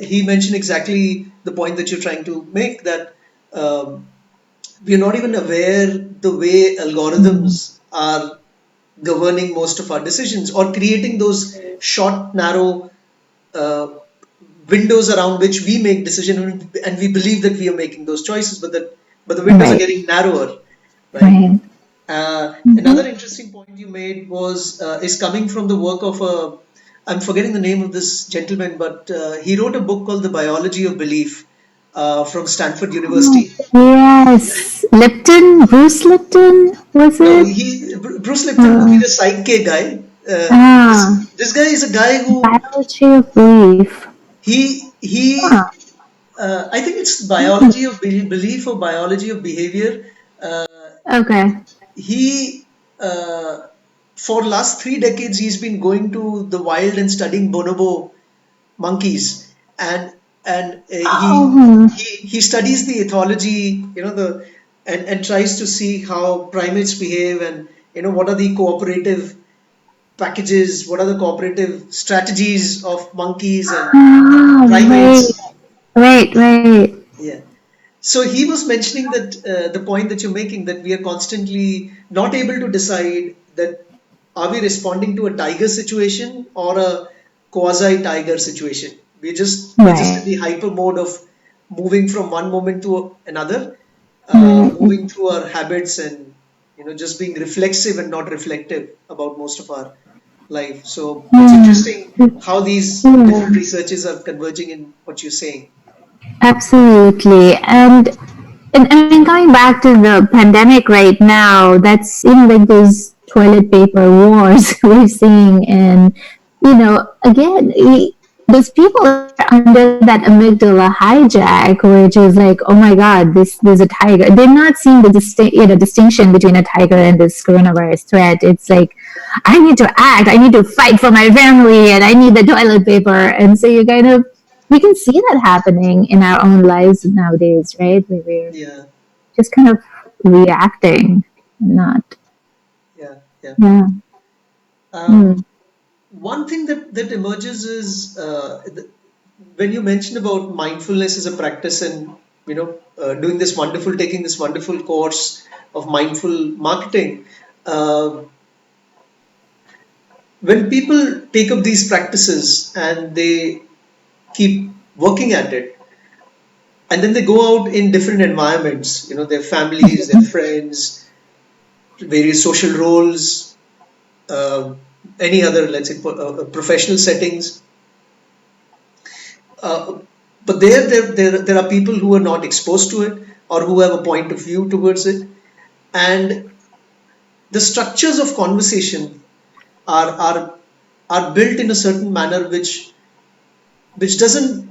he mentioned exactly the point that you're trying to make, that um, we're not even aware the way algorithms are governing most of our decisions or creating those short, narrow uh, windows around which we make decisions, and we believe that we are making those choices, but the windows are Right. getting narrower, right? Right. Another interesting point you made was is coming from the work of a, I'm forgetting the name of this gentleman, but he wrote a book called The Biology of Belief from Stanford Oh, University. yes. Lipton, Bruce Lipton, was No, it? Bruce Lipton would be Uh, the Psyche guy. ah, This guy is a guy who biology of belief. he Huh. I think it's biology of belief or biology of behavior. Uh, Okay. he for last 3 decades he's been going to the wild and studying bonobo monkeys, and Oh, he studies the ethology, the and tries to see how primates behave, and what are the cooperative packages, what are the cooperative strategies of monkeys and ah, right, primates. right, right. Yeah. So he was mentioning that the point that you're making, that we are constantly not able to decide that are we responding to a tiger situation or a quasi tiger situation. We're just in Right, the hyper mode of moving from one moment to another, right. moving through our habits, and just being reflexive and not reflective about most of our life. So it's Yeah, interesting how these different yeah, researches are converging in what you're saying. absolutely. And I mean, coming back to the pandemic right now, that's like those toilet paper wars we're seeing, and again, those people are under that amygdala hijack, which is like, oh my god, there's a tiger. They're not seeing the distinction between a tiger and this coronavirus threat. It's like, I need to act, I need to fight for my family, and I need the toilet paper. And so we can see that happening in our own lives nowadays, right? Where we're Yeah, just kind of reacting, not, yeah, yeah. yeah. Um, Mm. one thing that emerges is when you mentioned about mindfulness as a practice, and taking this wonderful course of mindful marketing. Uh, when people take up these practices and they keep working at it, and then they go out in different environments, their families, their friends, various social roles, uh, any other, let's say, professional settings. Uh, but there are people who are not exposed to it or who have a point of view towards it, and the structures of conversation are are are built in a certain manner which doesn't,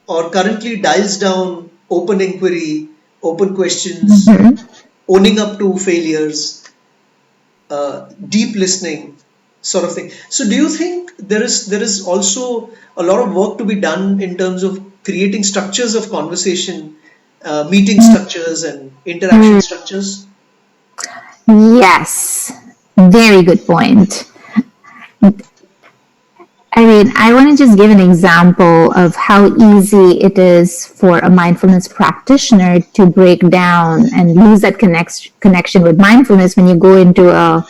or currently dials down open inquiry, open questions, Mhm. owning up to failures, deep listening, sort of thing. So do you think there is also a lot of work to be done in terms of creating structures of conversation, meeting structures and interaction Mm. structures? Yes, very good point. I mean, I want to just give an example of how easy it is for a mindfulness practitioner to break down and lose that connection with mindfulness when you go into a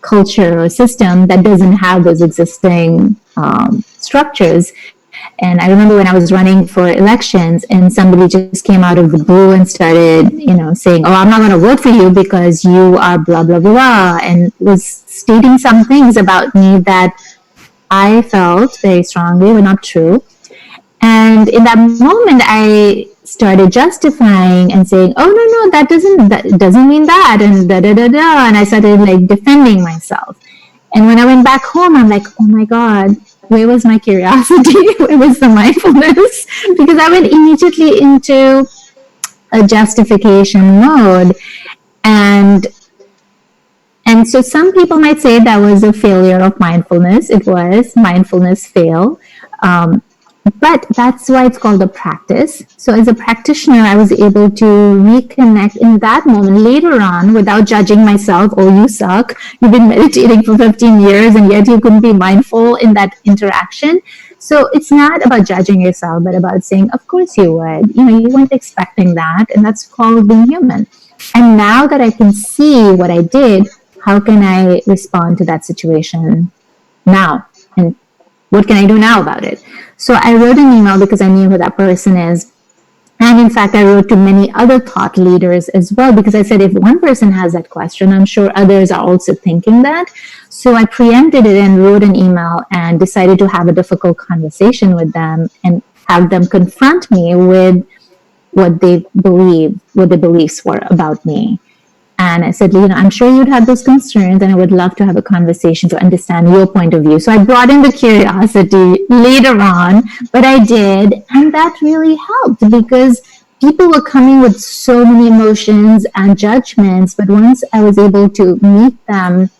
culture or system that doesn't have those existing structures. And I remember when I was running for elections and somebody just came out of the blue and started, saying, oh, I'm not going to vote for you because you are blah, blah, blah, and was stating some things about me that I felt very strongly were not true. And in that moment, I started justifying and saying, "Oh no, that doesn't mean that," and da da da da. And I started like defending myself. And when I went back home, I'm like, "Oh my god, where was my curiosity? Where was the mindfulness? Because I went immediately into a justification mode. And so some people might say that was a failure of mindfulness. It was mindfulness fail. But that's why it's called a practice. So as a practitioner, I was able to reconnect in that moment later on without judging myself. Oh, you suck. You've been meditating for 15 years and yet you couldn't be mindful in that interaction. So it's not about judging yourself, but about saying, of course you would. You weren't expecting that. And that's called being human. And now that I can see what I did, how can I respond to that situation now? And what can I do now about it? So I wrote an email because I knew who that person is. And in fact, I wrote to many other thought leaders as well, because I said, if one person has that question, I'm sure others are also thinking that. So I preempted it and wrote an email and decided to have a difficult conversation with them and have them confront me with what they believe, what their beliefs were about me. And I said, I'm sure you'd have those concerns and I would love to have a conversation to understand your point of view. So I brought in the curiosity later on, but I did. And that really helped because people were coming with so many emotions and judgments. But once I was able to meet them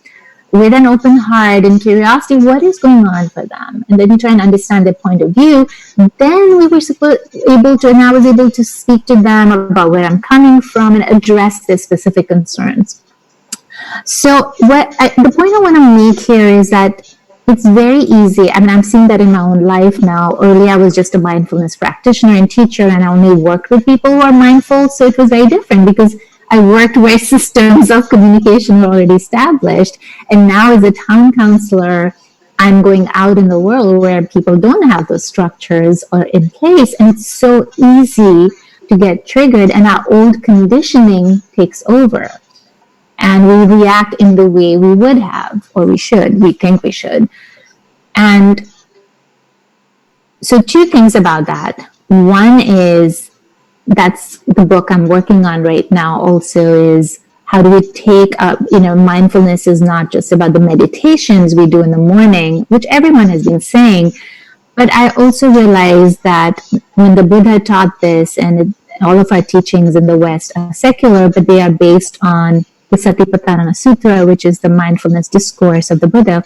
with an open heart and curiosity, what is going on for them? And then you try and understand their point of view. Then we were able to, and I was able to speak to them about where I'm coming from and address their specific concerns. So the point I want to make here is that it's very easy. I mean, I'm seeing that in my own life now. Earlier, I was just a mindfulness practitioner and teacher, and I only worked with people who are mindful. So it was very different because I worked where systems of communication were already established. And now as a town councillor, I'm going out in the world where people don't have those structures or in place. And it's so easy to get triggered and our old conditioning takes over. And we react in the way we would have, or we think we should. And so 2 things about that. One is, that's the book I'm working on right now also, is how do we take up, mindfulness is not just about the meditations we do in the morning, which everyone has been saying, but I also realized that when the Buddha taught this, and all of our teachings in the West are secular, but they are based on the Sathipatthana Sutta, which is the mindfulness discourse of the Buddha.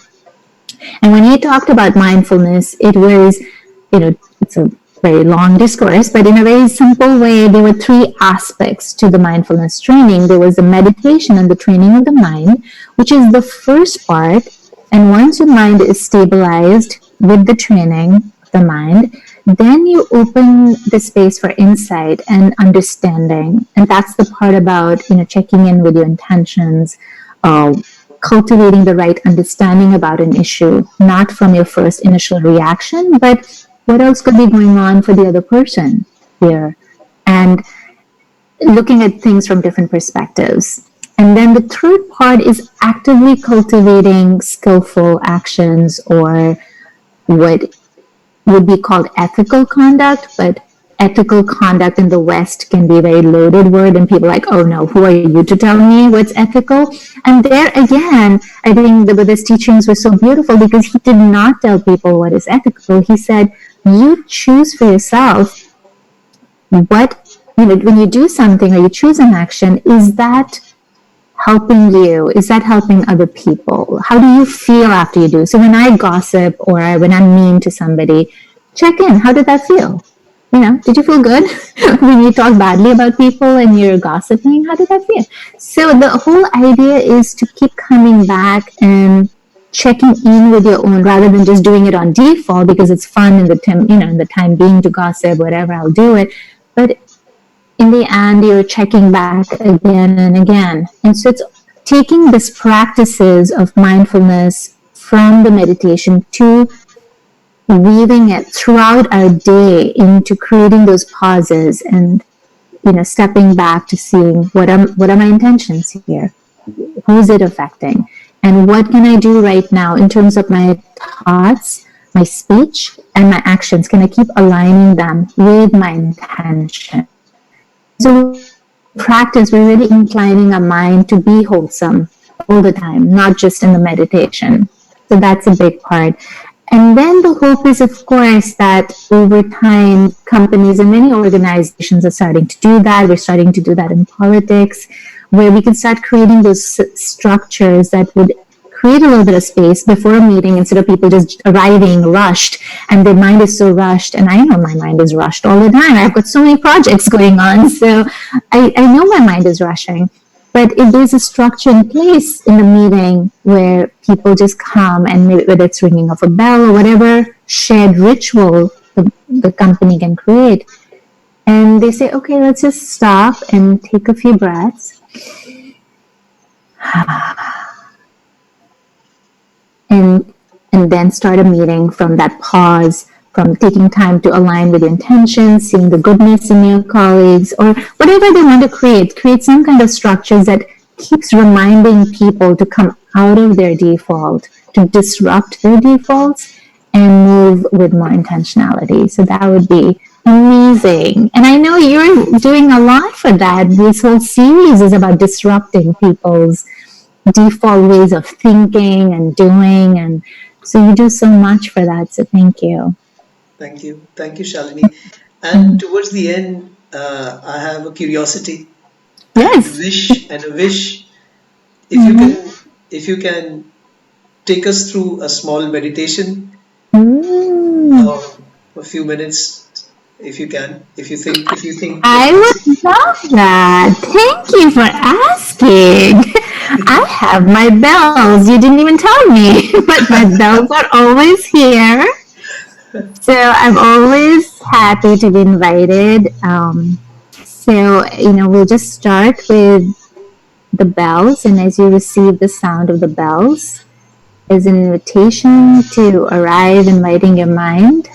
And when he talked about mindfulness, it was, it's a very long discourse, but in a very simple way, there were 3 aspects to the mindfulness training. There was the meditation and the training of the mind, which is the first part. And once your mind is stabilized with the training of the mind, then you open the space for insight and understanding. And that's the part about, checking in with your intentions, cultivating the right understanding about an issue, not from your first initial reaction, but what else could be going on for the other person here? And looking at things from different perspectives. And then the third part is actively cultivating skillful actions, or what would be called ethical conduct, but ethical conduct in the West can be a very loaded word, and people are like, oh no, who are you to tell me what's ethical? And there again, I think the Buddha's teachings were so beautiful because he did not tell people what is ethical. He said, you choose for yourself what, when you do something or you choose an action, is that helping you? Is that helping other people? How do you feel after you do? So when I gossip or when I'm mean to somebody, check in. How did that feel? Did you feel good when you talk badly about people and you're gossiping? How did that feel? So the whole idea is to keep coming back and checking in with your own, rather than just doing it on default because it's fun in the time being to gossip, whatever, I'll do it. But in the end, you're checking back again and again. And so it's taking these practices of mindfulness from the meditation to weaving it throughout our day into creating those pauses and, stepping back to seeing what are my intentions here? Who is it affecting? And what can I do right now in terms of my thoughts, my speech, and my actions? Can I keep aligning them with my intention? So practice, we're really inclining our mind to be wholesome all the time, not just in the meditation. So that's a big part. And then the hope is, of course, that over time, companies and many organizations are starting to do that. We're starting to do that in politics, where we can start creating those structures that would create a little bit of space before a meeting instead of people just arriving rushed, and their mind is so rushed. And I know my mind is rushed all the time. I've got so many projects going on, so I know my mind is rushing. But if there's a structure in place in the meeting where people just come, and maybe whether it's ringing of a bell or whatever shared ritual the company can create, and they say, okay, let's just stop and take a few breaths, and then start a meeting from that pause, from taking time to align with intentions, seeing the goodness in your colleagues, or whatever they want to create some kind of structures that keeps reminding people to come out of their default, to disrupt their defaults and move with more intentionality. So that would be amazing. And I know you're doing a lot for that. This whole series is about disrupting people's default ways of thinking and doing, and so you do so much for that, so thank you. Thank you. Thank you, Shalini. And towards the end, I have a curiosity and Yes. a wish. If you can take us through a small meditation, a few minutes, if you can, if you think I would love that. Thank you for asking. I have my bells. You didn't even tell me, but my bells are always here. So I'm always happy to be invited. So, we'll just start with the bells. And as you receive the sound of the bells, as an invitation to arrive, inviting your mind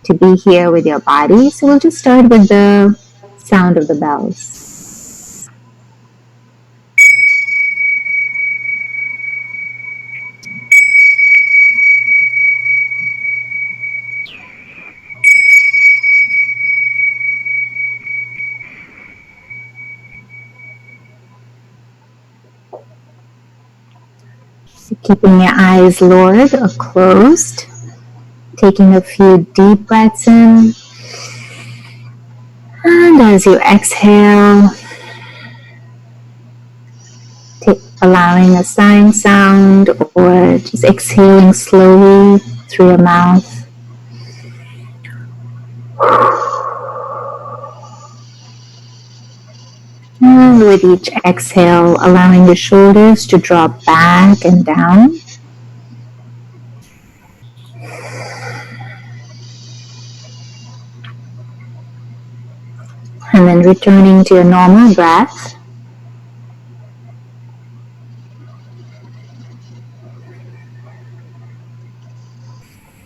to be here with your body. So we'll just start with the sound of the bells. So keeping your eyes lowered or closed, taking a few deep breaths in, and as you exhale, allowing a sighing sound or just exhaling slowly through your mouth. And with each exhale, allowing the shoulders to drop back and down. And then returning to your normal breath.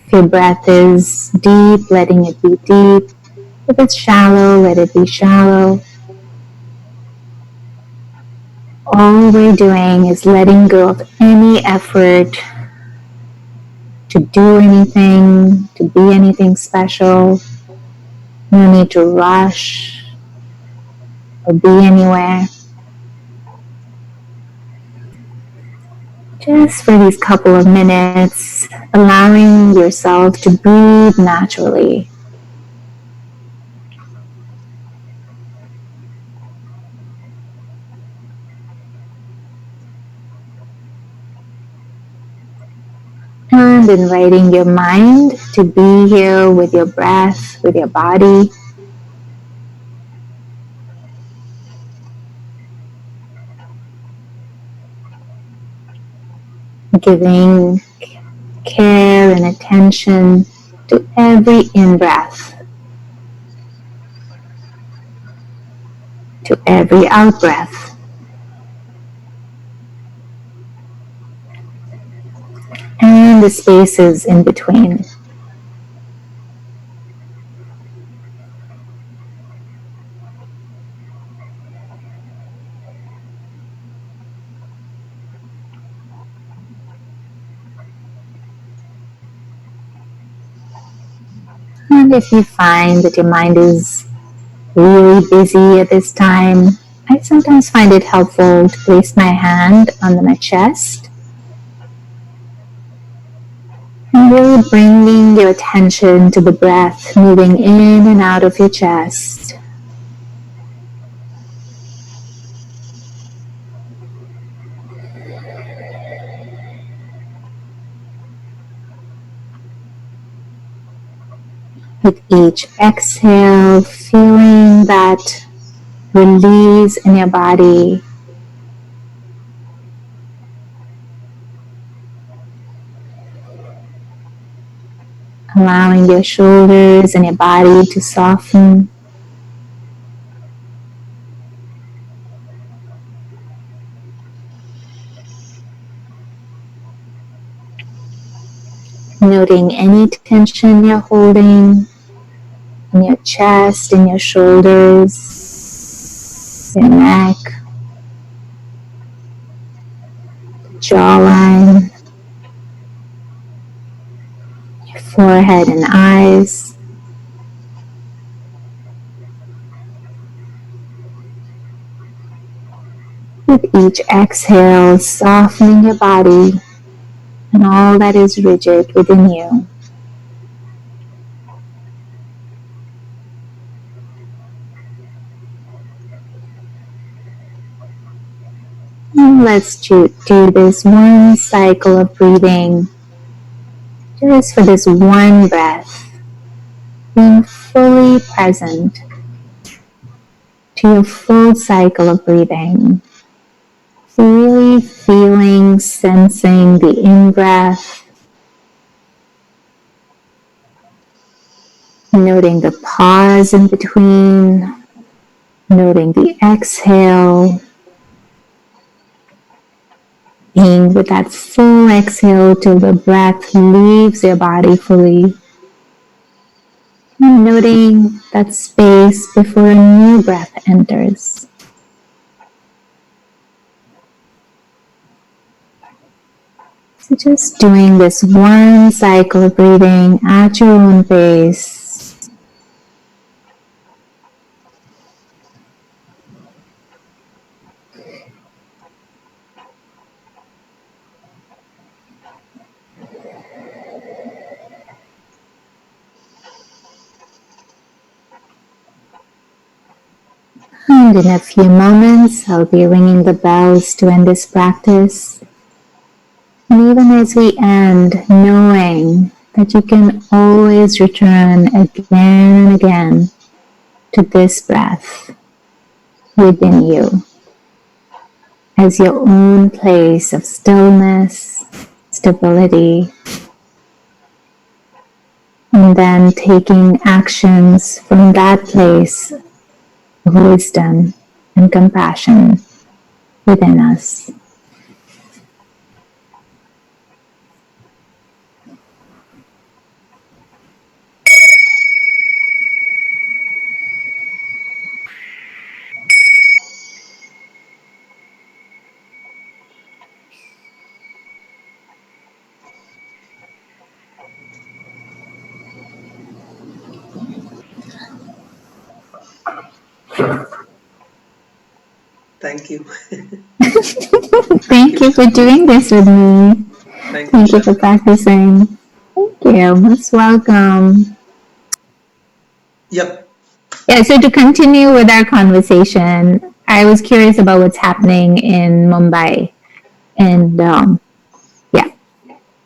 If your breath is deep, letting it be deep. If it's shallow, let it be shallow. All we're doing is letting go of any effort to do anything, to be anything special. No need to rush or be anywhere. Just for these couple of minutes, allowing yourself to breathe naturally. And inviting your mind to be here with your breath, with your body. Giving care and attention to every in-breath, to every out-breath. And the spaces in between. And if you find that your mind is really busy at this time, I sometimes find it helpful to place my hand on my chest and Really bringing your attention to the breath moving in and out of your chest. With each exhale, feeling that release in your body. Allowing your shoulders and your body to soften. Noting any tension you're holding in your chest, in your shoulders, your neck, jawline, your forehead and eyes. With each exhale, softening your body and all that is rigid within you. And let's do this one cycle of breathing, just for this one breath, being fully present to your full cycle of breathing. Really feeling, sensing the in-breath, noting the pause in between, noting the exhale, being with that full exhale till the breath leaves your body fully. And noting that space before a new breath enters. So just doing this one cycle of breathing at your own pace. And in a few moments, I'll be ringing the bells to end this practice. And even as we end, knowing that you can always return again and again to this breath within you as your own place of stillness, stability, and then taking actions from that place of wisdom and compassion within us. Thank you. Thank you for doing this with me. Thank you, Thank you for Shalini. practicing. Thank you. Most welcome. Yep. Yeah, so to continue with our conversation, I was curious about what's happening in Mumbai. And yeah.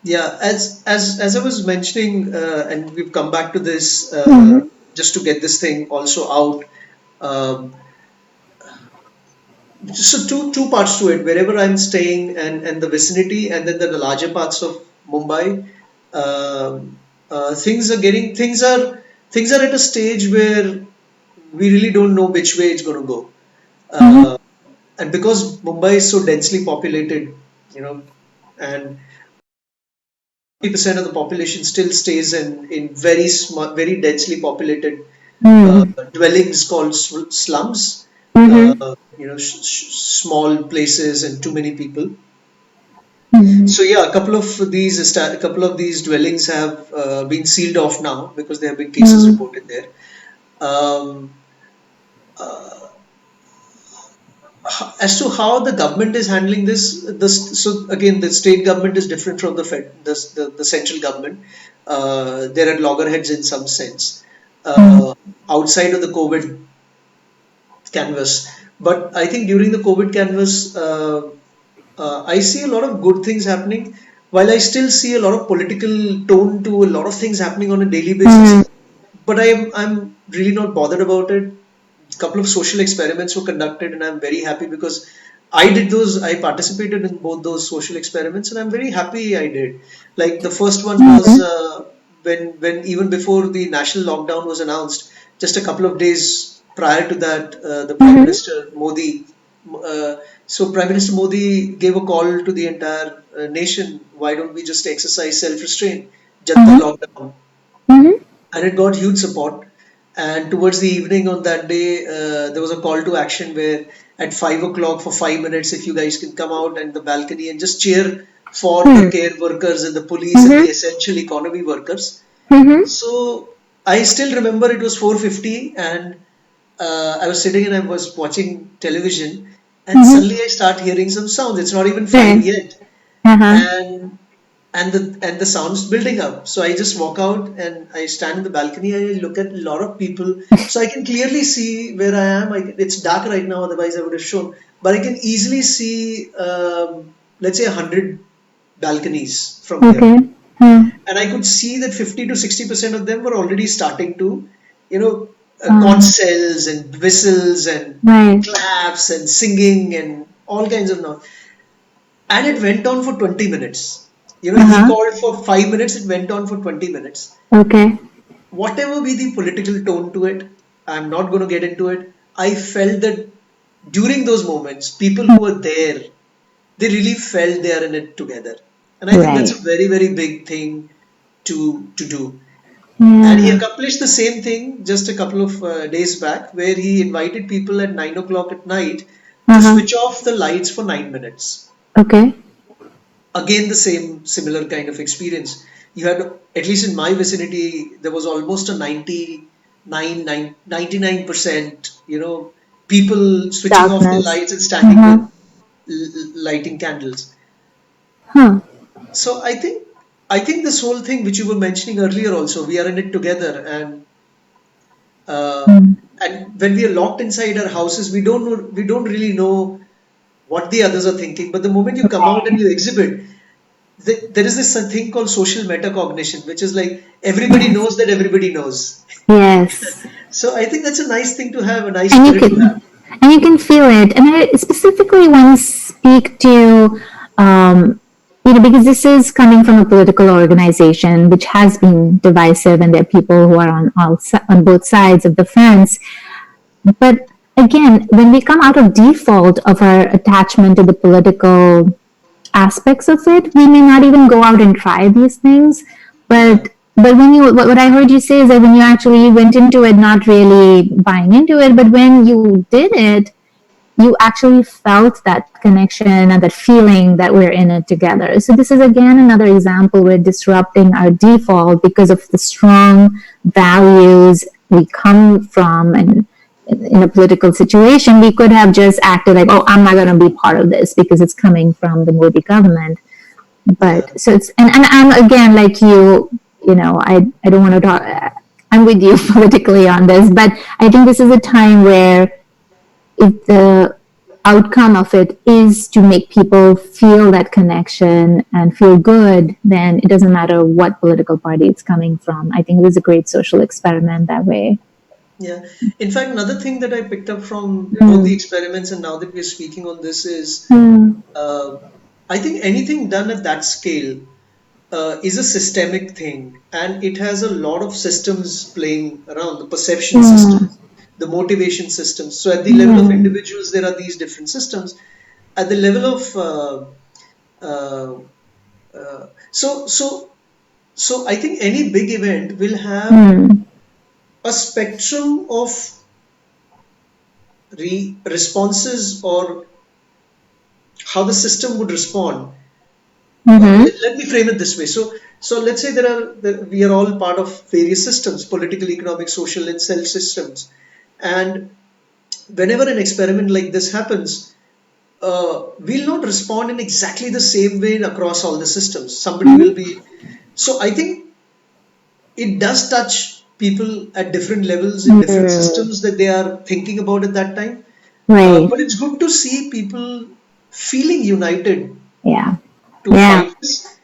Yeah, as I was mentioning, and we've come back to this Mm-hmm. just to get this thing also out. Um, so two parts to it. Wherever I'm staying and the vicinity, and then the larger parts of Mumbai, things are at a stage where we really don't know which way it's going to go. Mm-hmm. And because Mumbai is so densely populated, you know, and 50% of the population still stays in very small, very densely populated dwellings called slums. Mm-hmm. Small places and too many people. Mm-hmm. So yeah, a couple of these dwellings have been sealed off now because there have been cases reported there. Um, as to how the government is handling this, so again, the state government is different from the central government. They're at loggerheads in some sense. Mm. Outside of the COVID canvas, but I think during the COVID canvas, I see a lot of good things happening. While I still see a lot of political tone to a lot of things happening on a daily Mm. basis, but I'm really not bothered about it. A couple of social experiments were conducted, and I'm very happy because I did those. I participated in both those social experiments, and I'm very happy I did. Like the first one was Mm. when even before the national lockdown was announced, just a couple of days prior to that, the Prime Mhm. Minister Modi. So Prime Minister Modi gave a call to the entire nation. Why don't we just exercise self-restraint? Janta Mhm. lockdown, Mhm. and it got huge support. And towards the evening on that day, there was a call to action where at 5 o'clock for 5 minutes, if you guys can come out and the balcony and just cheer for the Mm. care workers and the police and the Mhm. essential economy workers. Mhm. So I still remember it was 4:50 and I was sitting and I was watching television and Mhm. suddenly I start hearing some sounds. It's not even five Right. yet, Uh-huh. and the sound's building up. So I just walk out and I stand in the balcony and I look at a lot of people. So I can clearly see where I am. It's dark right now, otherwise I would have shown. But I can easily see, let's say, 100 balconies from here, Okay. Hmm. and I could see that 50 to 60% of them were already starting to, you know, conch Um, shells and whistles and right. claps and singing and all kinds of noise. And it went on for 20 minutes. He Uh-huh. called for 5 minutes, it went on for 20 minutes. Okay. Whatever be the political tone to it, I'm not going to get into it. I felt that during those moments, people who were there, they really felt they are in it together. And I think that's Right. a very, very big thing to do. And he Yeah. accomplished the same thing just a couple of days back, where he invited people at 9 o'clock at night to Uh-huh. switch off the lights for 9 minutes. Okay. Again, the same similar kind of experience. You had, at least in my vicinity, there was almost a 99%, people switching off the Darkness. lights and standing with Uh-huh. lighting candles. Huh. So I think this whole thing which you were mentioning earlier also, we are in it together, uh, Mm. and when we are locked inside our houses, we don't really know what the others are thinking. But the moment you come out and you exhibit, there is this thing called social metacognition, which is like everybody Yes. knows that everybody knows. Yes. So I think that's a nice thing to have, a nice And you spirit to can have. and you can feel it. And I specifically want to speak to because this is coming from a political organization which has been divisive, and there are people who are on both sides of the fence. But again, when we come out of default of our attachment to the political aspects of it, we may not even go out and try these things. Yeah, But when you what I heard you say is that when you actually went into it not really buying into it, but when you did it, you actually felt that connection and that feeling that we're in it together. So this is again another example where disrupting our default because of the strong values we come from, and in a political situation, we could have just acted like, oh, I'm not going to be part of this because it's coming from the Modi government. yeah, But so it's, and I'm again like I don't want to talk. I'm with you politically on this, but I think this is a time where if the outcome of it is to make people feel that connection and feel good, then it doesn't matter what political party it's coming from. I think it was a great social experiment that way. yeah. In fact, another thing that I picked up from both the Mm. experiments and now that we're speaking on this is, Mm. uh, I think anything done at that scale is a systemic thing, and it has a lot of systems playing around, the perception Mm. systems, the motivation systems. So at the level of Mm. individuals, there are these different systems. At the level of uh, so so so I think any big event will have Mm. a spectrum of responses, or how the system would respond. Mm-hmm. Let me frame it this way. So let's say we are all part of various systems, political, economic, social, and self systems. And whenever an experiment like this happens, we'll not respond in exactly the same way across all the systems. Somebody will be. So I think it does touch people at different levels in different systems that they are thinking about at that time. Right. But it's good to see people feeling united Yeah. to fight this,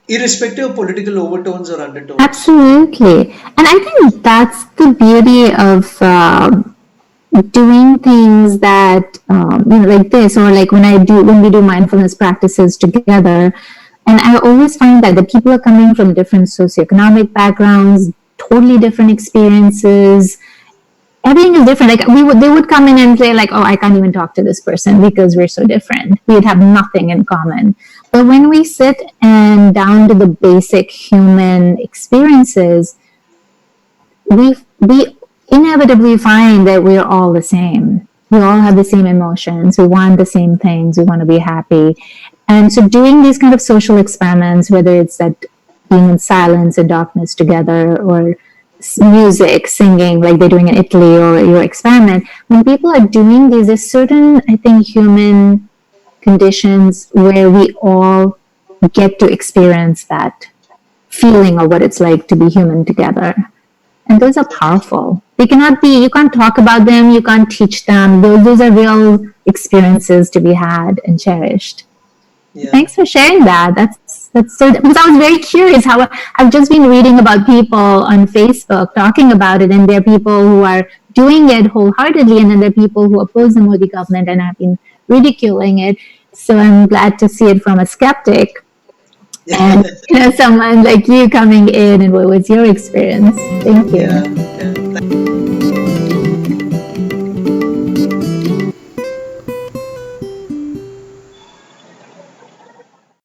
irrespective of political overtones or undertones. Absolutely. And I think that's the beauty of doing things that, like this, or like when we do mindfulness practices together. And I always find that the people are coming from different socioeconomic backgrounds, totally different experiences. Everything is different. Like they would come in and say like, oh, I can't even talk to this person because we're so different. We'd have nothing in common. But when we sit and down to the basic human experiences, we inevitably find that we're all the same. We all have the same emotions. We want the same things. We want to be happy. And so doing these kind of social experiments, whether it's that being in silence and darkness together, or music, singing like they're doing in Italy, or your experiment, when people are doing these, there's certain, I think, human conditions where we all get to experience that feeling of what it's like to be human together. And those are powerful. They cannot be, you can't talk about them, you can't teach them. Those are real experiences to be had and cherished. Yeah. Thanks for sharing that. That's so, because I was very curious how I've just been reading about people on Facebook talking about it, and there are people who are doing it wholeheartedly, and then there are people who oppose the Modi government and have been ridiculing it. So I'm glad to see it from a skeptic. And someone like you coming in, and what was your experience? Thank you. Yeah.